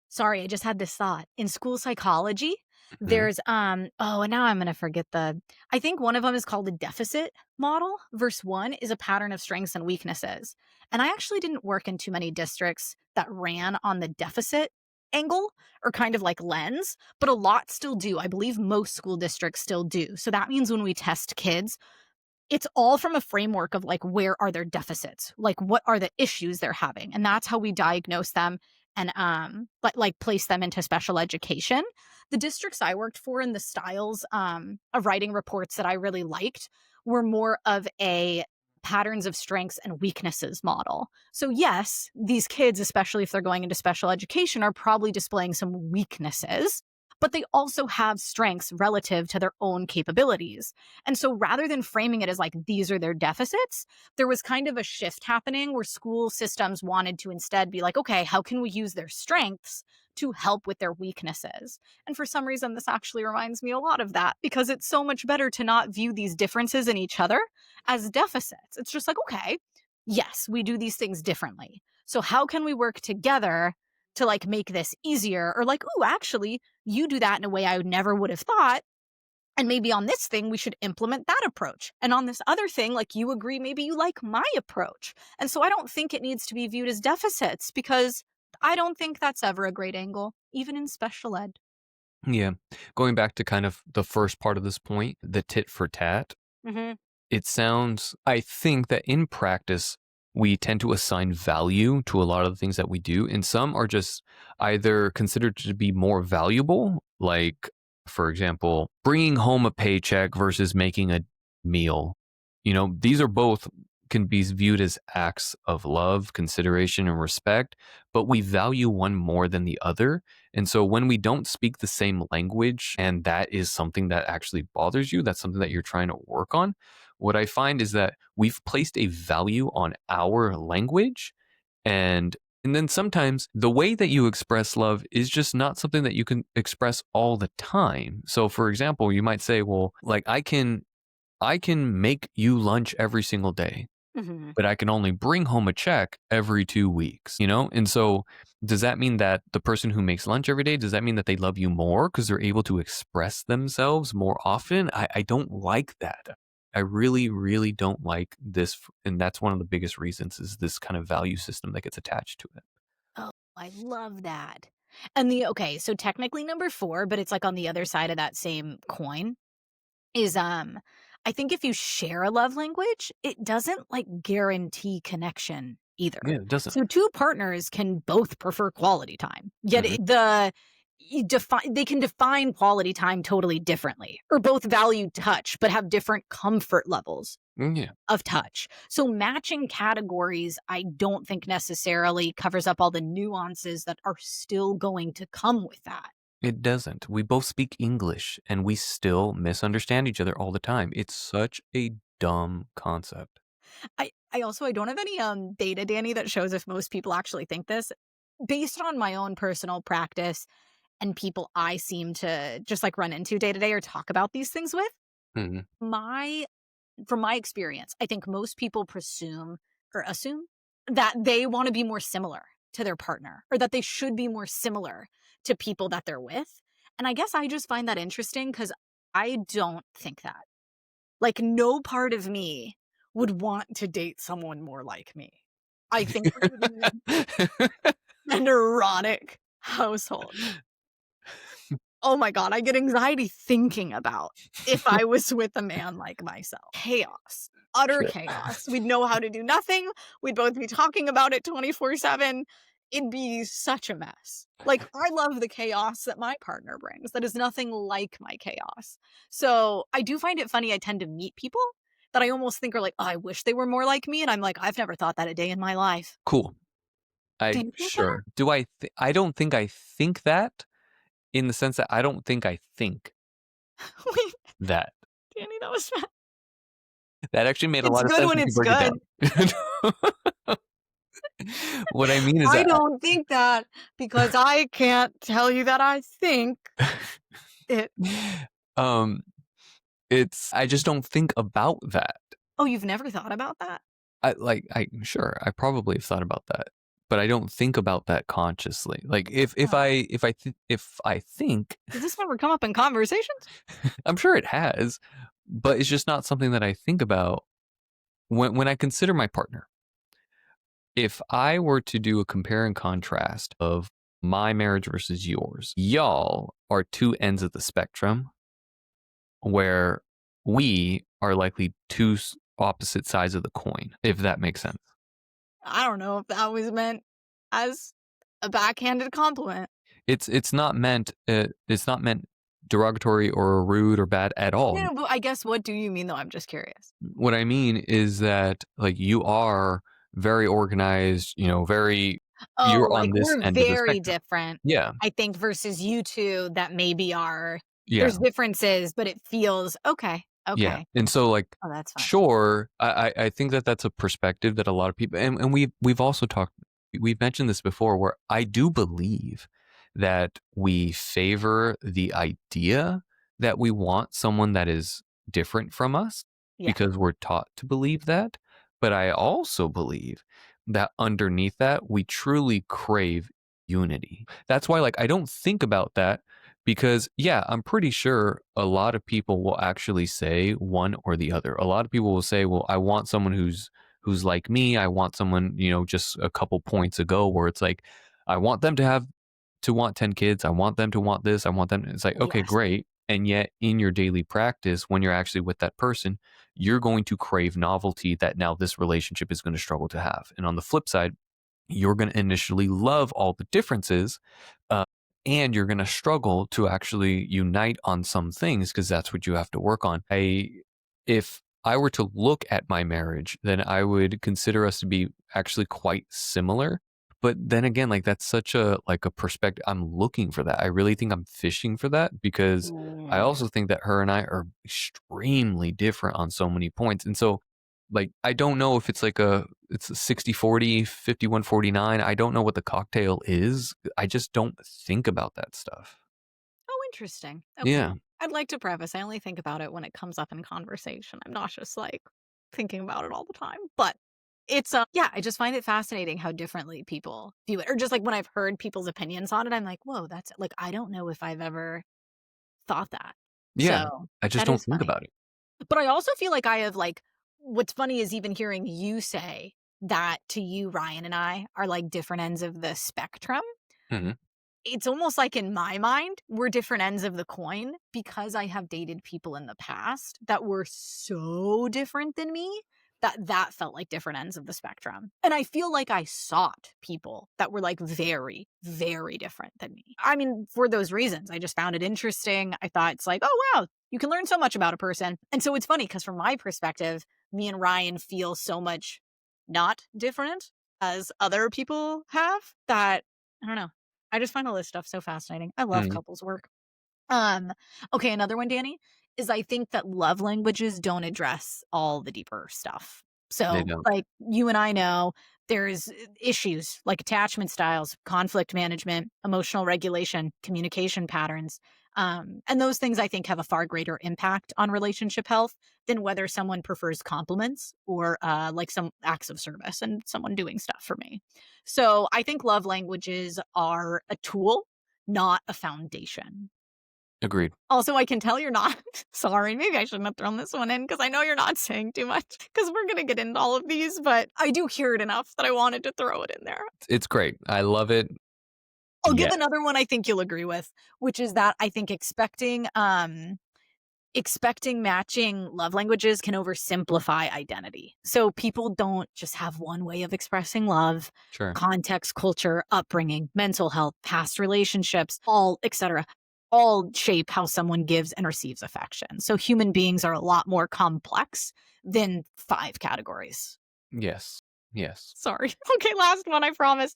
sorry, I just had this thought. In school psychology, mhm, there's and now I'm gonna forget I think one of them is called a deficit model. Verse one is a pattern of strengths and weaknesses. And I actually didn't work in too many districts that ran on the deficit angle or kind of like lens, but a lot still do. I believe most school districts still do. So that means when we test kids, it's all from a framework of like where are their deficits, like what are the issues they're having, and that's how we diagnose them and like place them into special education. The districts I worked for and the styles of writing reports that I really liked were more of a patterns of strengths and weaknesses model. So yes, these kids, especially if they're going into special education, are probably displaying some weaknesses, but they also have strengths relative to their own capabilities. And so rather than framing it as like these are their deficits, there was kind of a shift happening where school systems wanted to instead be like, okay, how can we use their strengths to help with their weaknesses? And for some reason, this actually reminds me a lot of that because it's so much better to not view these differences in each other as deficits. It's just like, okay, yes, we do these things differently. So how can we work together to like make this easier? Or like, oh, actually, you do that in a way I never would have thought. And maybe on this thing, we should implement that approach. And on this other thing, like you agree, maybe you like my approach. And so I don't think it needs to be viewed as deficits because I don't think that's ever a great angle, even in special ed. yeah. Going back to kind of the first part of this point, the tit for tat, Hmm. it sounds I think that in practice, we tend to assign value to a lot of the things that we do, and some are just either considered to be more valuable, like, for example, bringing home a paycheck versus making a meal. These are both can be viewed as acts of love, consideration, and respect, but we value one more than the other. And so when we don't speak the same language and that is something that actually bothers you, that's something that you're trying to work on, what I find is that we've placed a value on our language, and And then sometimes the way that you express love is just not something that you can express all the time. So for example, you might say, well, like I can make you lunch every single day, Mhm. but I can only bring home a check every 2 weeks, you know? And so does that mean that the person who makes lunch every day, does that mean that they love you more because they're able to express themselves more often? I don't like that. I really, really don't like this. And that's one of the biggest reasons is this kind of value system that gets attached to it. Oh, I love that. And the okay, so technically number 4, but it's, like, on the other side of that same coin is, I think if you share a love language, it doesn't, like, guarantee connection Yeah, either. it doesn't. So 2 partners can both prefer quality time, yet Mhm. it the you define they can define quality time totally differently, or both value touch, but have different comfort levels Yeah, of touch. So matching categories, I don't think necessarily covers up all the nuances that are still going to come with that. it doesn't. We both speak English and we still misunderstand each other all the time. It's such a dumb concept. I don't have any data, Danny, that shows if most people actually think this. Based on my own personal practice and people I seem to just like run into day to day or talk about these things with, Mhm. my from my experience, I think most people presume or assume that they want to be more similar to their partner or that they should be more similar to people that they're with. And I guess I just find that interesting because I don't think that. Like, no part of me would want to date someone more like me. I think we live in a neurotic household. Oh my god, I get anxiety thinking about if I was with a man like myself. Chaos, utter Sure. chaos. We'd know how to do nothing. We'd both be talking about it 24/7. It'd be such a mess. Like, I love the chaos that my partner brings. That is nothing like my chaos. So, I do find it funny I tend to meet people that I almost think are like, "Oh, I wish they were more like me," and I'm like, "I've never thought that a day in my life." Cool. Do I you think that? sure. Do I don't think I think that in the sense that I don't think I think Wait, that. Danny, that was That actually made a it's lot of good sense when if you it's break it good. down. What I mean is I that don't think that because I can't tell you that I think it. um, it's I just don't think about that. Oh, you've never thought about that? I sure, I probably have thought about that, but I don't think about that consciously. Like, Oh. if I think, Does this never come up in conversations? I'm sure it has, but it's just not something that I think about when I consider my partner. If I were to do a compare and contrast of my marriage versus yours, y'all are 2 ends of the spectrum where we are likely 2 opposite sides of the coin, if that makes sense. I don't know if that was meant as a backhanded compliment. It's not meant derogatory or rude or bad at all. No, but I guess what do you mean though? I'm just curious. What I mean is that, like, you are very organized, you know, very Oh, you're on like this we're end of the very spectrum. different, Yeah, I think, versus you 2 that maybe are yeah. there's differences, but it feels okay, Yeah, okay. and so, like, Oh, that's fun. sure, I think that that's a perspective that a lot of people and we've also talked we've mentioned this before where I do believe that we favor the idea that we want someone that is different from us Yeah. because we're taught to believe that, but I also believe that underneath that, we truly crave unity. That's why, like, I don't think about that because, yeah, I'm pretty sure a lot of people will actually say one or the other. A lot of people will say, "Well, I want someone who's like me. I want someone, you know, just a couple points ago where it's like, I want them to want 10 kids. I want them to want this. I want them." It's like, okay, Yes. great. And yet, in your daily practice, when you're actually with that person, you're going to crave novelty that now this relationship is going to struggle to have. And on the flip side, you're going to initially love all the differences, uh, and you're going to struggle to actually unite on some things because that's what you have to work on. If I were to look at my marriage, then I would consider us to be actually quite similar. But then again, like that's such a perspective. I'm looking for that. I really think I'm fishing for that because I Mm. also think that her and I are extremely different on so many points. And so Like, I don't know if it's like it's a 60-40, 51-49. I don't know what the cocktail is. I just don't think about that stuff. Oh, interesting. Okay. Yeah. I'd like to preface, I only think about it when it comes up in conversation. I'm not just like thinking about it all the time. But it's yeah, I just find it fascinating how differently people view it. Or just like when I've heard people's opinions on it, I'm like, whoa, that's like I don't know if I've ever thought that. Yeah. So I just that don't is think funny. about it. But I also feel like I have like what's funny is even hearing you say that to you, Ryan and I are like different ends of the spectrum. Mhm. It's almost like in my mind, we're different ends of the coin because I have dated people in the past that were so different than me that felt like different ends of the spectrum. And I feel like I sought people that were like very, very different than me. I mean, for those reasons, I just found it interesting. I thought it's like, oh, wow, you can learn so much about a person. And so it's funny because from my perspective, me and Ryan feel so much not different as other people have that I don't know. I just find all this stuff so fascinating. I love Mhm. couples work. Um, okay, another one, Danny, is I think that love languages don't address all the deeper stuff. They So, don't. like you and I know, there's issues like attachment styles, conflict management, emotional regulation, communication patterns. And those things I think have a far greater impact on relationship health than whether someone prefers compliments or like some acts of service and someone doing stuff for me. So I think love languages are a tool, not a foundation. Agreed. Also, I can tell you're not sorry, maybe I shouldn't have thrown this one in because I know you're not saying too much because we're gonna get into all of these, but I do hear it enough that I wanted to throw it in there. It's great. I love it. I'll give Yeah. another one I think you'll agree with, which is that I think expecting matching love languages can oversimplify identity. So people don't just have one way of expressing love. Sure. Context, culture, upbringing, mental health, past relationships, all etc. all shape how someone gives and receives affection. So human beings are a lot more complex than 5 categories. Yes. Yes. Sorry. Okay, last one, I promise.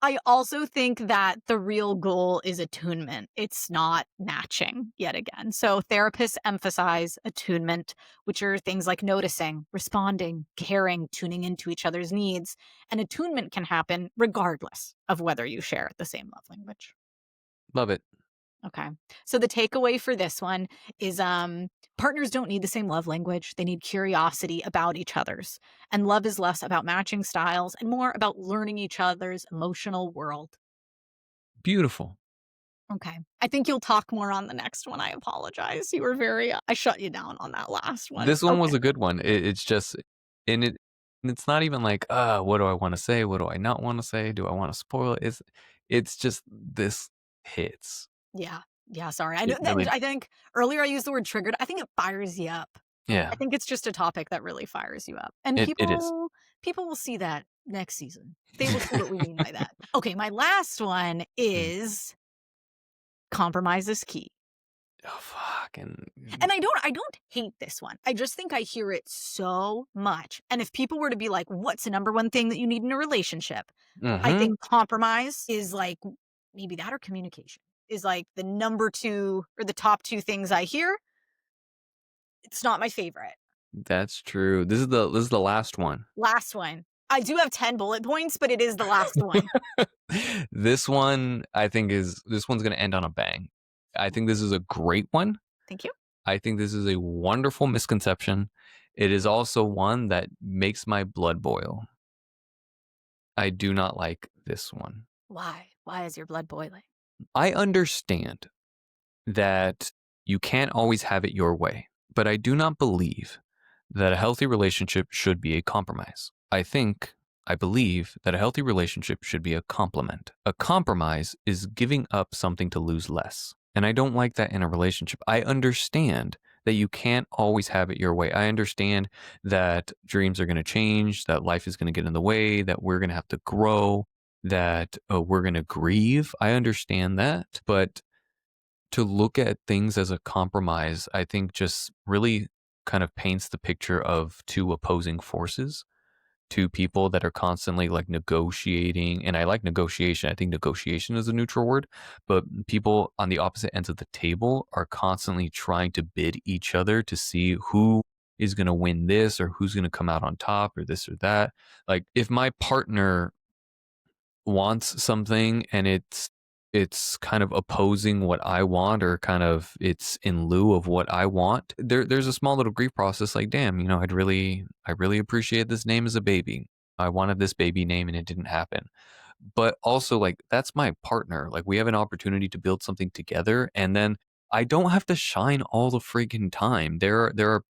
I also think that the real goal is attunement. It's not matching yet again. So therapists emphasize attunement, which are things like noticing, responding, caring, tuning into each other's needs. And attunement can happen regardless of whether you share the same love language. Love it. Okay. So the takeaway for this one is partners don't need the same love language. They need curiosity about each other's. And love is less about matching styles and more about learning each other's emotional world. Beautiful. Okay. I think you'll talk more on the next one. I apologize. You were very I shut you down on that last one. This one was Okay. a good one. It's just and it's not even like, what do I wanna say? What do I not wanna say? Do I wanna spoil it? It's just this hits. Yeah. Yeah, sorry. I know It and really I think earlier I used the word triggered. I think it fires you up. I yeah. think it's just a topic that really fires you up. And It is. people will see that next season. They will see what we mean by that. Okay, my last one Mm. is compromise is key. Oh, fuck, and And I don't hate this one. I just think I hear it so much. And if people were to be like, what's the number one thing that you need in a relationship? I mhm. think compromise is like maybe that or communication is like the number 2 or the top 2 things I hear. It's not my favorite. That's true. This is the last one. Last one. I do have 10 bullet points, but it is the last one. This one, I think this one's gonna end on a bang. I think this is a great one. Thank you. I think this is a wonderful misconception. It is also one that makes my blood boil. I do not like this one. Why? Why is your blood boiling? I understand that you can't always have it your way, but I do not believe that a healthy relationship should be a compromise. I believe that a healthy relationship should be a complement. A compromise is giving up something to lose less. And I don't like that in a relationship. I understand that you can't always have it your way. I understand that dreams are going to change, that life is going to get in the way, that we're going to have to grow, that we're going to grieve. I understand that. But to look at things as a compromise, I think just really kind of paints the picture of two opposing forces, two people that are constantly like negotiating. And I like negotiation. I think negotiation is a neutral word, but people on the opposite ends of the table are constantly trying to bid each other to see who is going to win this or who's going to come out on top or this or that. Like if my partner wants something and it's kind of opposing what I want or kind of it's in lieu of what I want, there's a small little grief process like, damn, I really appreciate this name as a baby. I wanted this baby name and it didn't happen. But also like that's my partner. Like we have an opportunity to build something together and then I don't have to shine all the freaking time. There are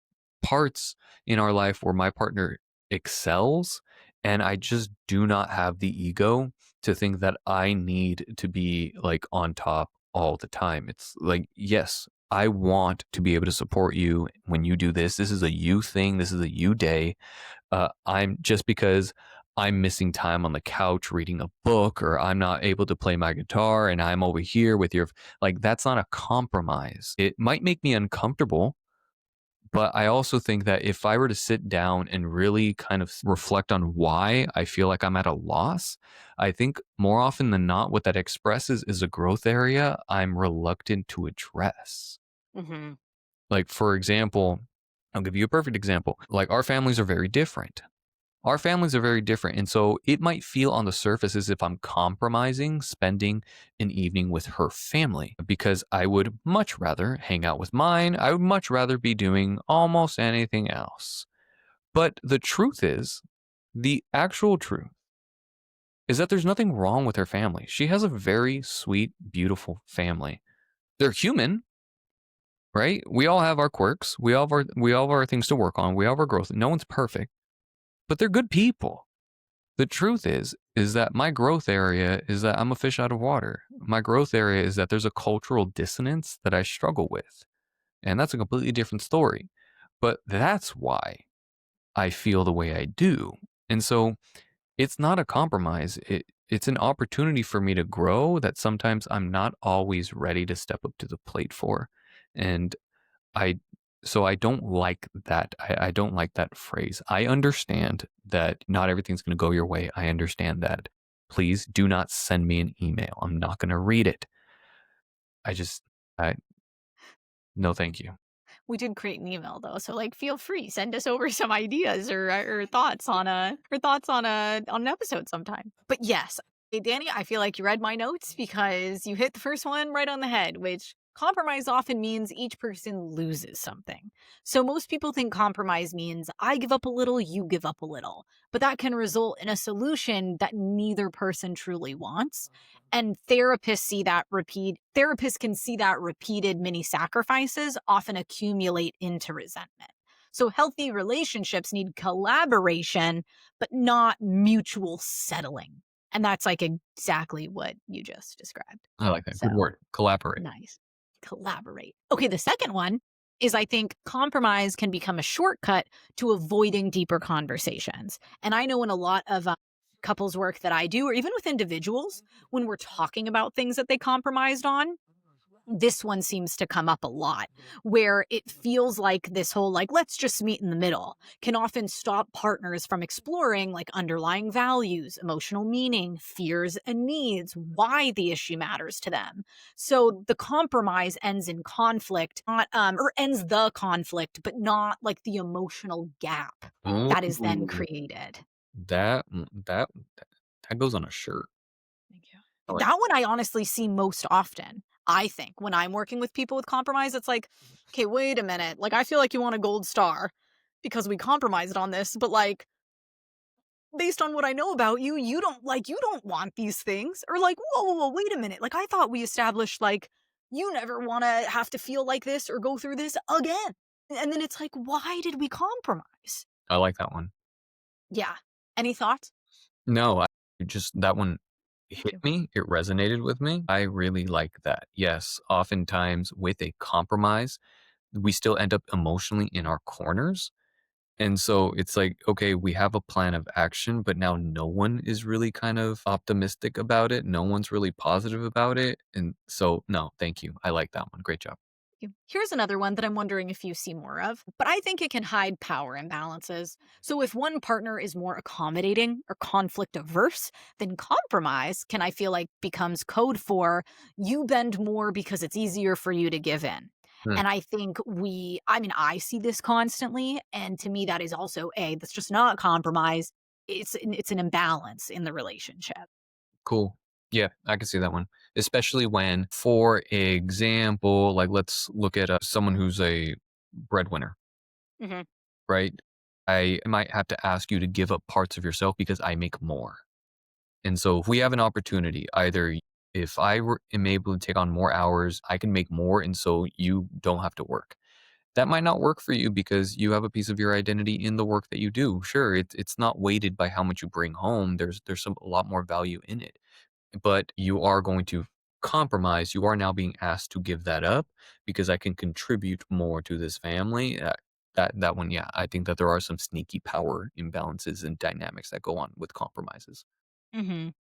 parts in our life where my partner excels and I just do not have the ego to think that I need to be like on top all the time. It's like, yes, I want to be able to support you when you do this. This is a you thing. This is a you day. I'm just because I'm missing time on the couch reading a book or I'm not able to play my guitar and I'm over here with your, like, that's not a compromise. It might make me uncomfortable, but I also think that if I were to sit down and really kind of reflect on why I feel like I'm at a loss, I think more often than not, what that expresses is a growth area I'm reluctant to address. Hmm. Like, for example, I'll give you a perfect example. Like, our families are very different. Our families are very different. And so it might feel on the surface as if I'm compromising spending an evening with her family because I would much rather hang out with mine. I would much rather be doing almost anything else. But the truth is, the actual truth is that there's nothing wrong with her family. She has a very sweet, beautiful family. They're human, right? We all have our quirks. We all have our things to work on. We all have our growth. No one's perfect, but they're good people. The truth is that my growth area is that I'm a fish out of water. My growth area is that there's a cultural dissonance that I struggle with. And that's a completely different story. But that's why I feel the way I do. And so it's not a compromise. It's an opportunity for me to grow that sometimes I'm not always ready to step up to the plate for. And I so I don't like that. I don't like that phrase. I understand that not everything's going to go your way. I understand that. Please do not send me an email. I'm not going to read it. I just, I no, thank you. We did create an email though, so like feel free, send us over some ideas or thoughts on an episode sometime. But yes, hey, Danny, I feel like you read my notes because you hit the first one right on the head, which compromise often means each person loses something. So most people think compromise means I give up a little, you give up a little. But that can result in a solution that neither person truly wants. And therapists can see that repeated mini sacrifices often accumulate into resentment. So healthy relationships need collaboration, but not mutual settling. And that's like exactly what you just described. I like that. So Good word. Collaborate. nice. Collaborate. Okay, the second one is I think compromise can become a shortcut to avoiding deeper conversations. And I know in a lot of couples work that I do, or even with individuals, when we're talking about things that they compromised on, this one seems to come up a lot where it feels like this whole like let's just meet in the middle can often stop partners from exploring like underlying values, emotional meaning, fears and needs, why the issue matters to them. So the compromise ends in conflict, not or ends the conflict, but not like the emotional gap that is then Ooh, created. that that goes on a shirt. Thank you. I like That one I honestly see most often. I think when I'm working with people with compromise, it's like, okay, wait a minute. Like, I feel like you want a gold star because we compromised on this, but like, based on what I know about you, you don't want these things. Or like, whoa, whoa, whoa, wait a minute. Like, I thought we established like you never want to have to feel like this or go through this again. And then it's like, why did we compromise? I like that one. Yeah. Any thoughts? No, just that one Thank hit you. me. It resonated with me. I really like that. Yes, oftentimes with a compromise, we still end up emotionally in our corners. And so it's like, okay, we have a plan of action, but now no one is really kind of optimistic about it. No one's really positive about it. And so, no, thank you. I like that one. Great job. Here's another one that I'm wondering if you see more of, but I think it can hide power imbalances. So if one partner is more accommodating or conflict averse, then compromise I feel like becomes code for you bend more because it's easier for you to give in. Hmm, And I think I mean, I see this constantly, and to me, that is also that's just not compromise. It's an imbalance in the relationship. cool. Yeah, I can see that one. Especially when, for example, like let's look at someone who's a breadwinner, Mhm. right? I might have to ask you to give up parts of yourself because I make more. And so if we have an opportunity, either if am able to take on more hours, I can make more. And so you don't have to work. That might not work for you because you have a piece of your identity in the work that you do. Sure, it's not weighted by how much you bring home. A lot more value in it, but you are going to compromise. You are now being asked to give that up because I can contribute more to this family. That one, yeah, I think that there are some sneaky power imbalances and dynamics that go on with compromises. Mhm.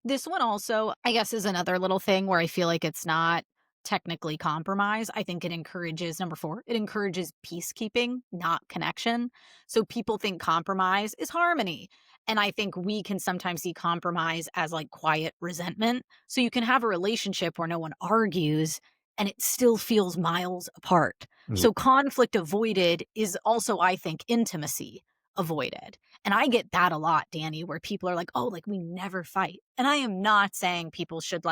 This one also, I guess, is another little thing where I feel like it's not technically compromise. I think it encourages number 4, it encourages peacekeeping, not connection. So people think compromise is harmony. And I think we can sometimes see compromise as like quiet resentment. So you can have a relationship where no one argues and it still feels miles apart. So conflict avoided is also, I think, intimacy avoided. And I get that a lot, Danny, where people are like, "Oh, like we never fight." And I am not saying people should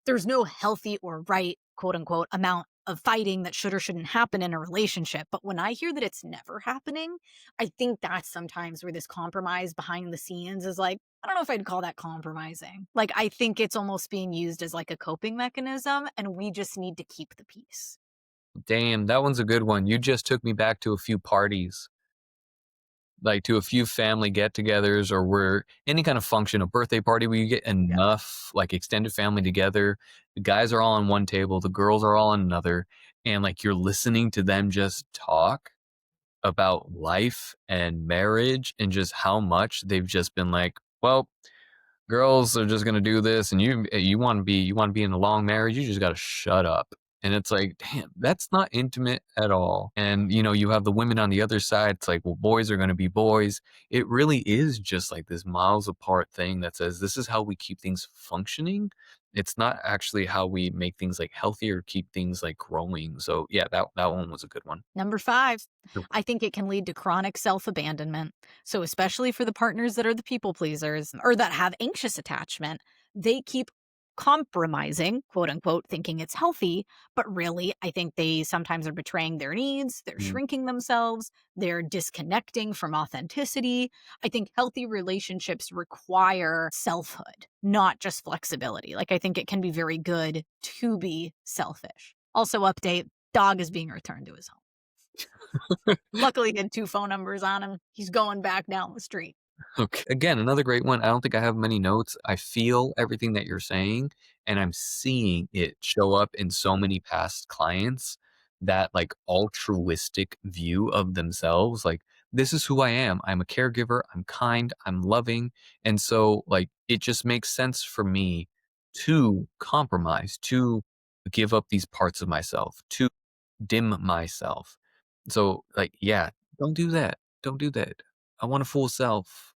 there's no healthy or right, quote unquote, amount of fighting that should or shouldn't happen in a relationship. But when I hear that it's never happening, I think that's sometimes where this compromise behind the scenes is like, I don't know if I'd call that compromising. Like, I think it's almost being used as like a coping mechanism, and we just need to keep the peace. Damn, that one's a good one. You just took me back to a few parties, like to a few family get-togethers or where any kind of function, a birthday party where you get Yeah. enough like extended family together. The guys are all on one table, the girls are all on another, and like you're listening to them just talk about life and marriage and just how much they've just been like, well, girls are just gonna do this, and you want to be in a long marriage, you just got to shut up. And it's like, damn, that's not intimate at all. And you have the women on the other side. It's like, well, boys are gonna be boys. It really is just like this miles apart thing that says this is how we keep things functioning. It's not actually how we make things like healthier, keep things like growing. So yeah, that one was a good one. Number 5, I think it can lead to chronic self-abandonment. So especially for the partners that are the people pleasers or that have anxious attachment, they keep compromising, quote unquote, thinking it's healthy, but really I think they sometimes are betraying their needs, they're Mm. shrinking themselves, they're disconnecting from authenticity. I think healthy relationships require selfhood, not just flexibility. Like I think it can be very good to be selfish. Also update, dog is being returned to his home. Luckily, he had 2 phone numbers on him. He's going back down the street. Okay. Again, another great one. I don't think I have many notes. I feel everything that you're saying, and I'm seeing it show up in so many past clients that like altruistic view of themselves. Like, this is who I am. I'm a caregiver. I'm kind. I'm loving. And so, like, it just makes sense for me to compromise, to give up these parts of myself, to dim myself. So, like, yeah, don't do that. Don't do that. I want a full self.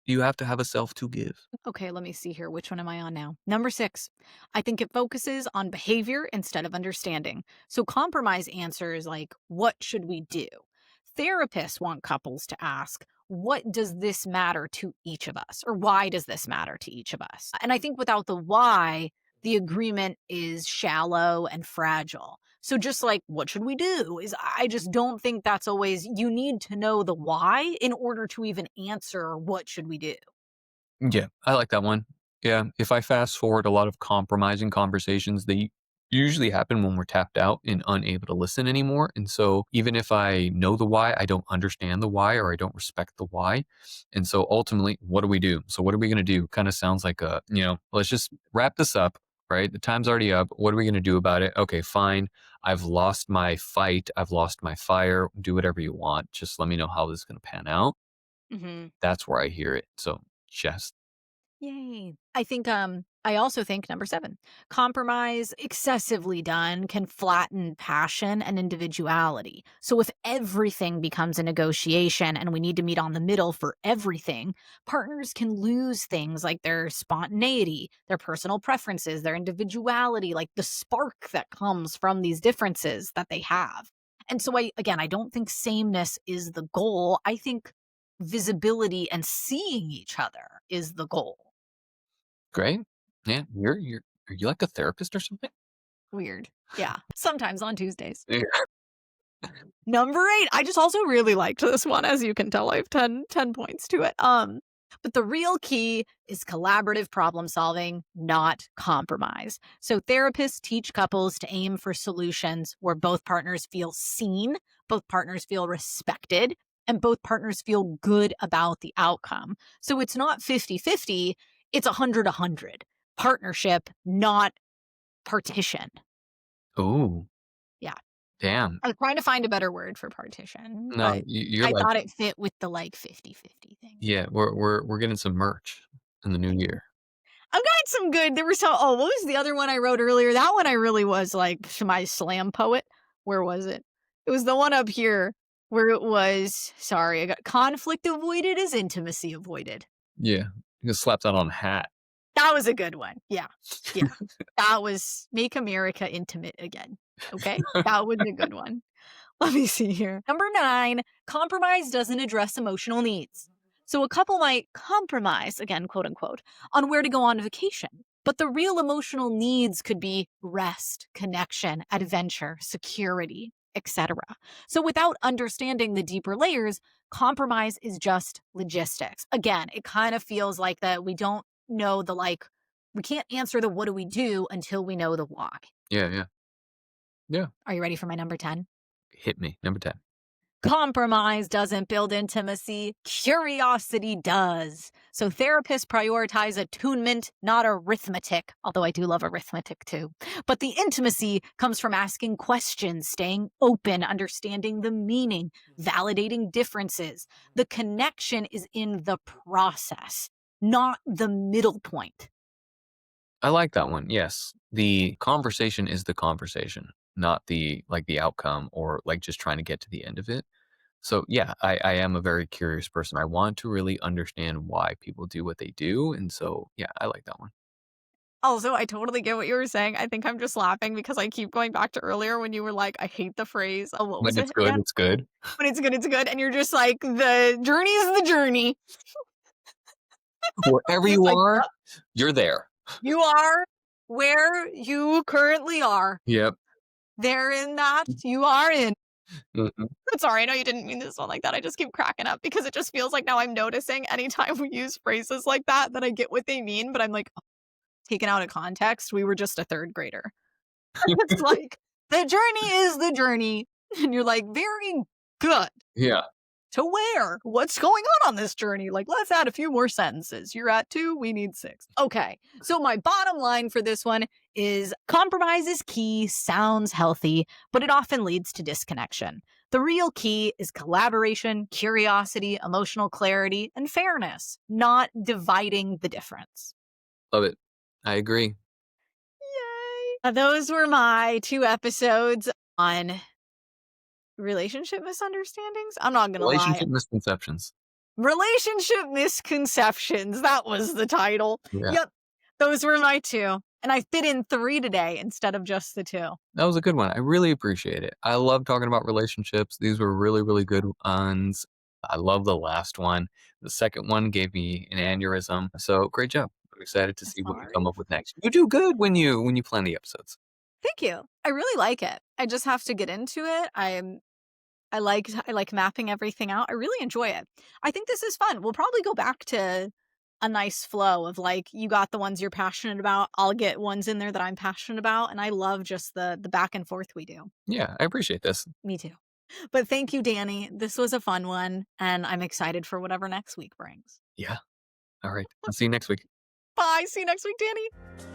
You have to have a self to give. Okay, let me see here. Which one am I on now? Number 6. I think it focuses on behavior instead of understanding. So compromise answers like, what should we do? Therapists want couples to ask, what does this matter to each of us? Or why does this matter to each of us? And I think without the why, the agreement is shallow and fragile. So just like, what should we do? I just don't think that's always, you need to know the why in order to even answer, what should we do? Yeah, I like that one. Yeah, if I fast forward a lot of compromising conversations, they usually happen when we're tapped out and unable to listen anymore. And so even if I know the why, I don't understand the why or I don't respect the why. And so ultimately, what do we do? So what are we going to do? Kind of sounds like let's just wrap this up, right? The time's already up. What are we going to do about it? Okay, fine. I've lost my fight. I've lost my fire. Do whatever you want. Just let me know how this is going to pan out. Mhm. That's where I hear it. So just Yay. I also think number 7, compromise excessively done can flatten passion and individuality. So if everything becomes a negotiation and we need to meet on the middle for everything, partners can lose things like their spontaneity, their personal preferences, their individuality, like the spark that comes from these differences that they have. And so I don't think sameness is the goal. I think visibility and seeing each other is the goal. Great. Yeah, are you like a therapist or something? Weird. Yeah. Sometimes on Tuesdays. Yeah. Number 8, I just also really liked this one. As you can tell, I have ten points to it. But the real key is collaborative problem solving, not compromise. So therapists teach couples to aim for solutions where both partners feel seen, both partners feel respected, and both partners feel good about the outcome. So it's not 50-50, it's 100-100. Partnership, not partition. Oh, Yeah. damn. I was trying to find a better word for partition, No, but you're I like, thought it fit with the, like, 50-50 thing. yeah, we're getting some merch in the new Thank you. year. I've got some good there was what was the other one I wrote earlier? That one I really was, like, my slam poet. Where was it? It was the one up here where it was sorry, I got conflict avoided is intimacy avoided. Yeah, you can slap that on a hat. That was a good one. Yeah. Yeah. That was make America intimate again. Okay? That was a good one. Let me see here. Number 9, compromise doesn't address emotional needs. So a couple might compromise, again, quote unquote, on where to go on vacation. But the real emotional needs could be rest, connection, adventure, security, etc. So without understanding the deeper layers, compromise is just logistics. Again, it kind of feels like that we don't know the we can't answer the what do we do until we know the why. Yeah, yeah. Yeah. Are you ready for my number 10? Hit me. Number 10. Compromise doesn't build intimacy, curiosity does. So therapists prioritize attunement, not arithmetic, although I do love arithmetic too. But the intimacy comes from asking questions, staying open, understanding the meaning, validating differences. The connection is in the process, not the middle point. I like that one. Yes. The conversation is the conversation, not the outcome or like just trying to get to the end of it. So yeah, I am a very curious person. I want to really understand why people do what they do. And so yeah, I like that one. Also, I totally get what you were saying. I think I'm just laughing because I keep going back to earlier when you were like, I hate the phrase. Oh, what When was it's it good, again? it's good. When it's good, it's good. And you're just like, the journey is the journey. Wherever You're you like, are, "Yep, you're there. you are where you currently are. Yep. There in that you are in. Mhm. Sorry, I know you didn't mean this one like that. I just keep cracking up because it just feels like now I'm noticing anytime we use phrases like that I get what they mean, but I'm like, "Oh, taken out of context, we were just a third grader." It's like, the journey is the journey. And you're like, very good. Yeah. To where? What's going on this journey? Like, let's add a few more sentences. You're at 2, we need 6. Okay. So my bottom line for this one is compromise is key, sounds healthy, but it often leads to disconnection. The real key is collaboration, curiosity, emotional clarity, and fairness, not dividing the difference. Love it. I agree. Yay. Those were my 2 episodes on relationship misunderstandings? I'm not gonna lie. Relationship misconceptions. Relationship misconceptions. That was the title. Yeah. Yep. Those were my 2. And I fit in 3 today instead of just the 2. That was a good one. I really appreciate it. I love talking about relationships. These were really, really good ones. I love the last one. The second one gave me an aneurysm. So great job. I'm excited to see what you come Sorry. up with next. You do good when you plan the episodes. Thank you. I really like it. I just have to get into it. I like mapping everything out. I really enjoy it. I think this is fun. We'll probably go back to a nice flow of like you got the ones you're passionate about. I'll get ones in there that I'm passionate about, and I love just the back and forth we do. Yeah, I appreciate this. Me too. But thank you, Danny. This was a fun one, and I'm excited for whatever next week brings. Yeah. All right. I'll see you next week. Bye. See you next week, Danny.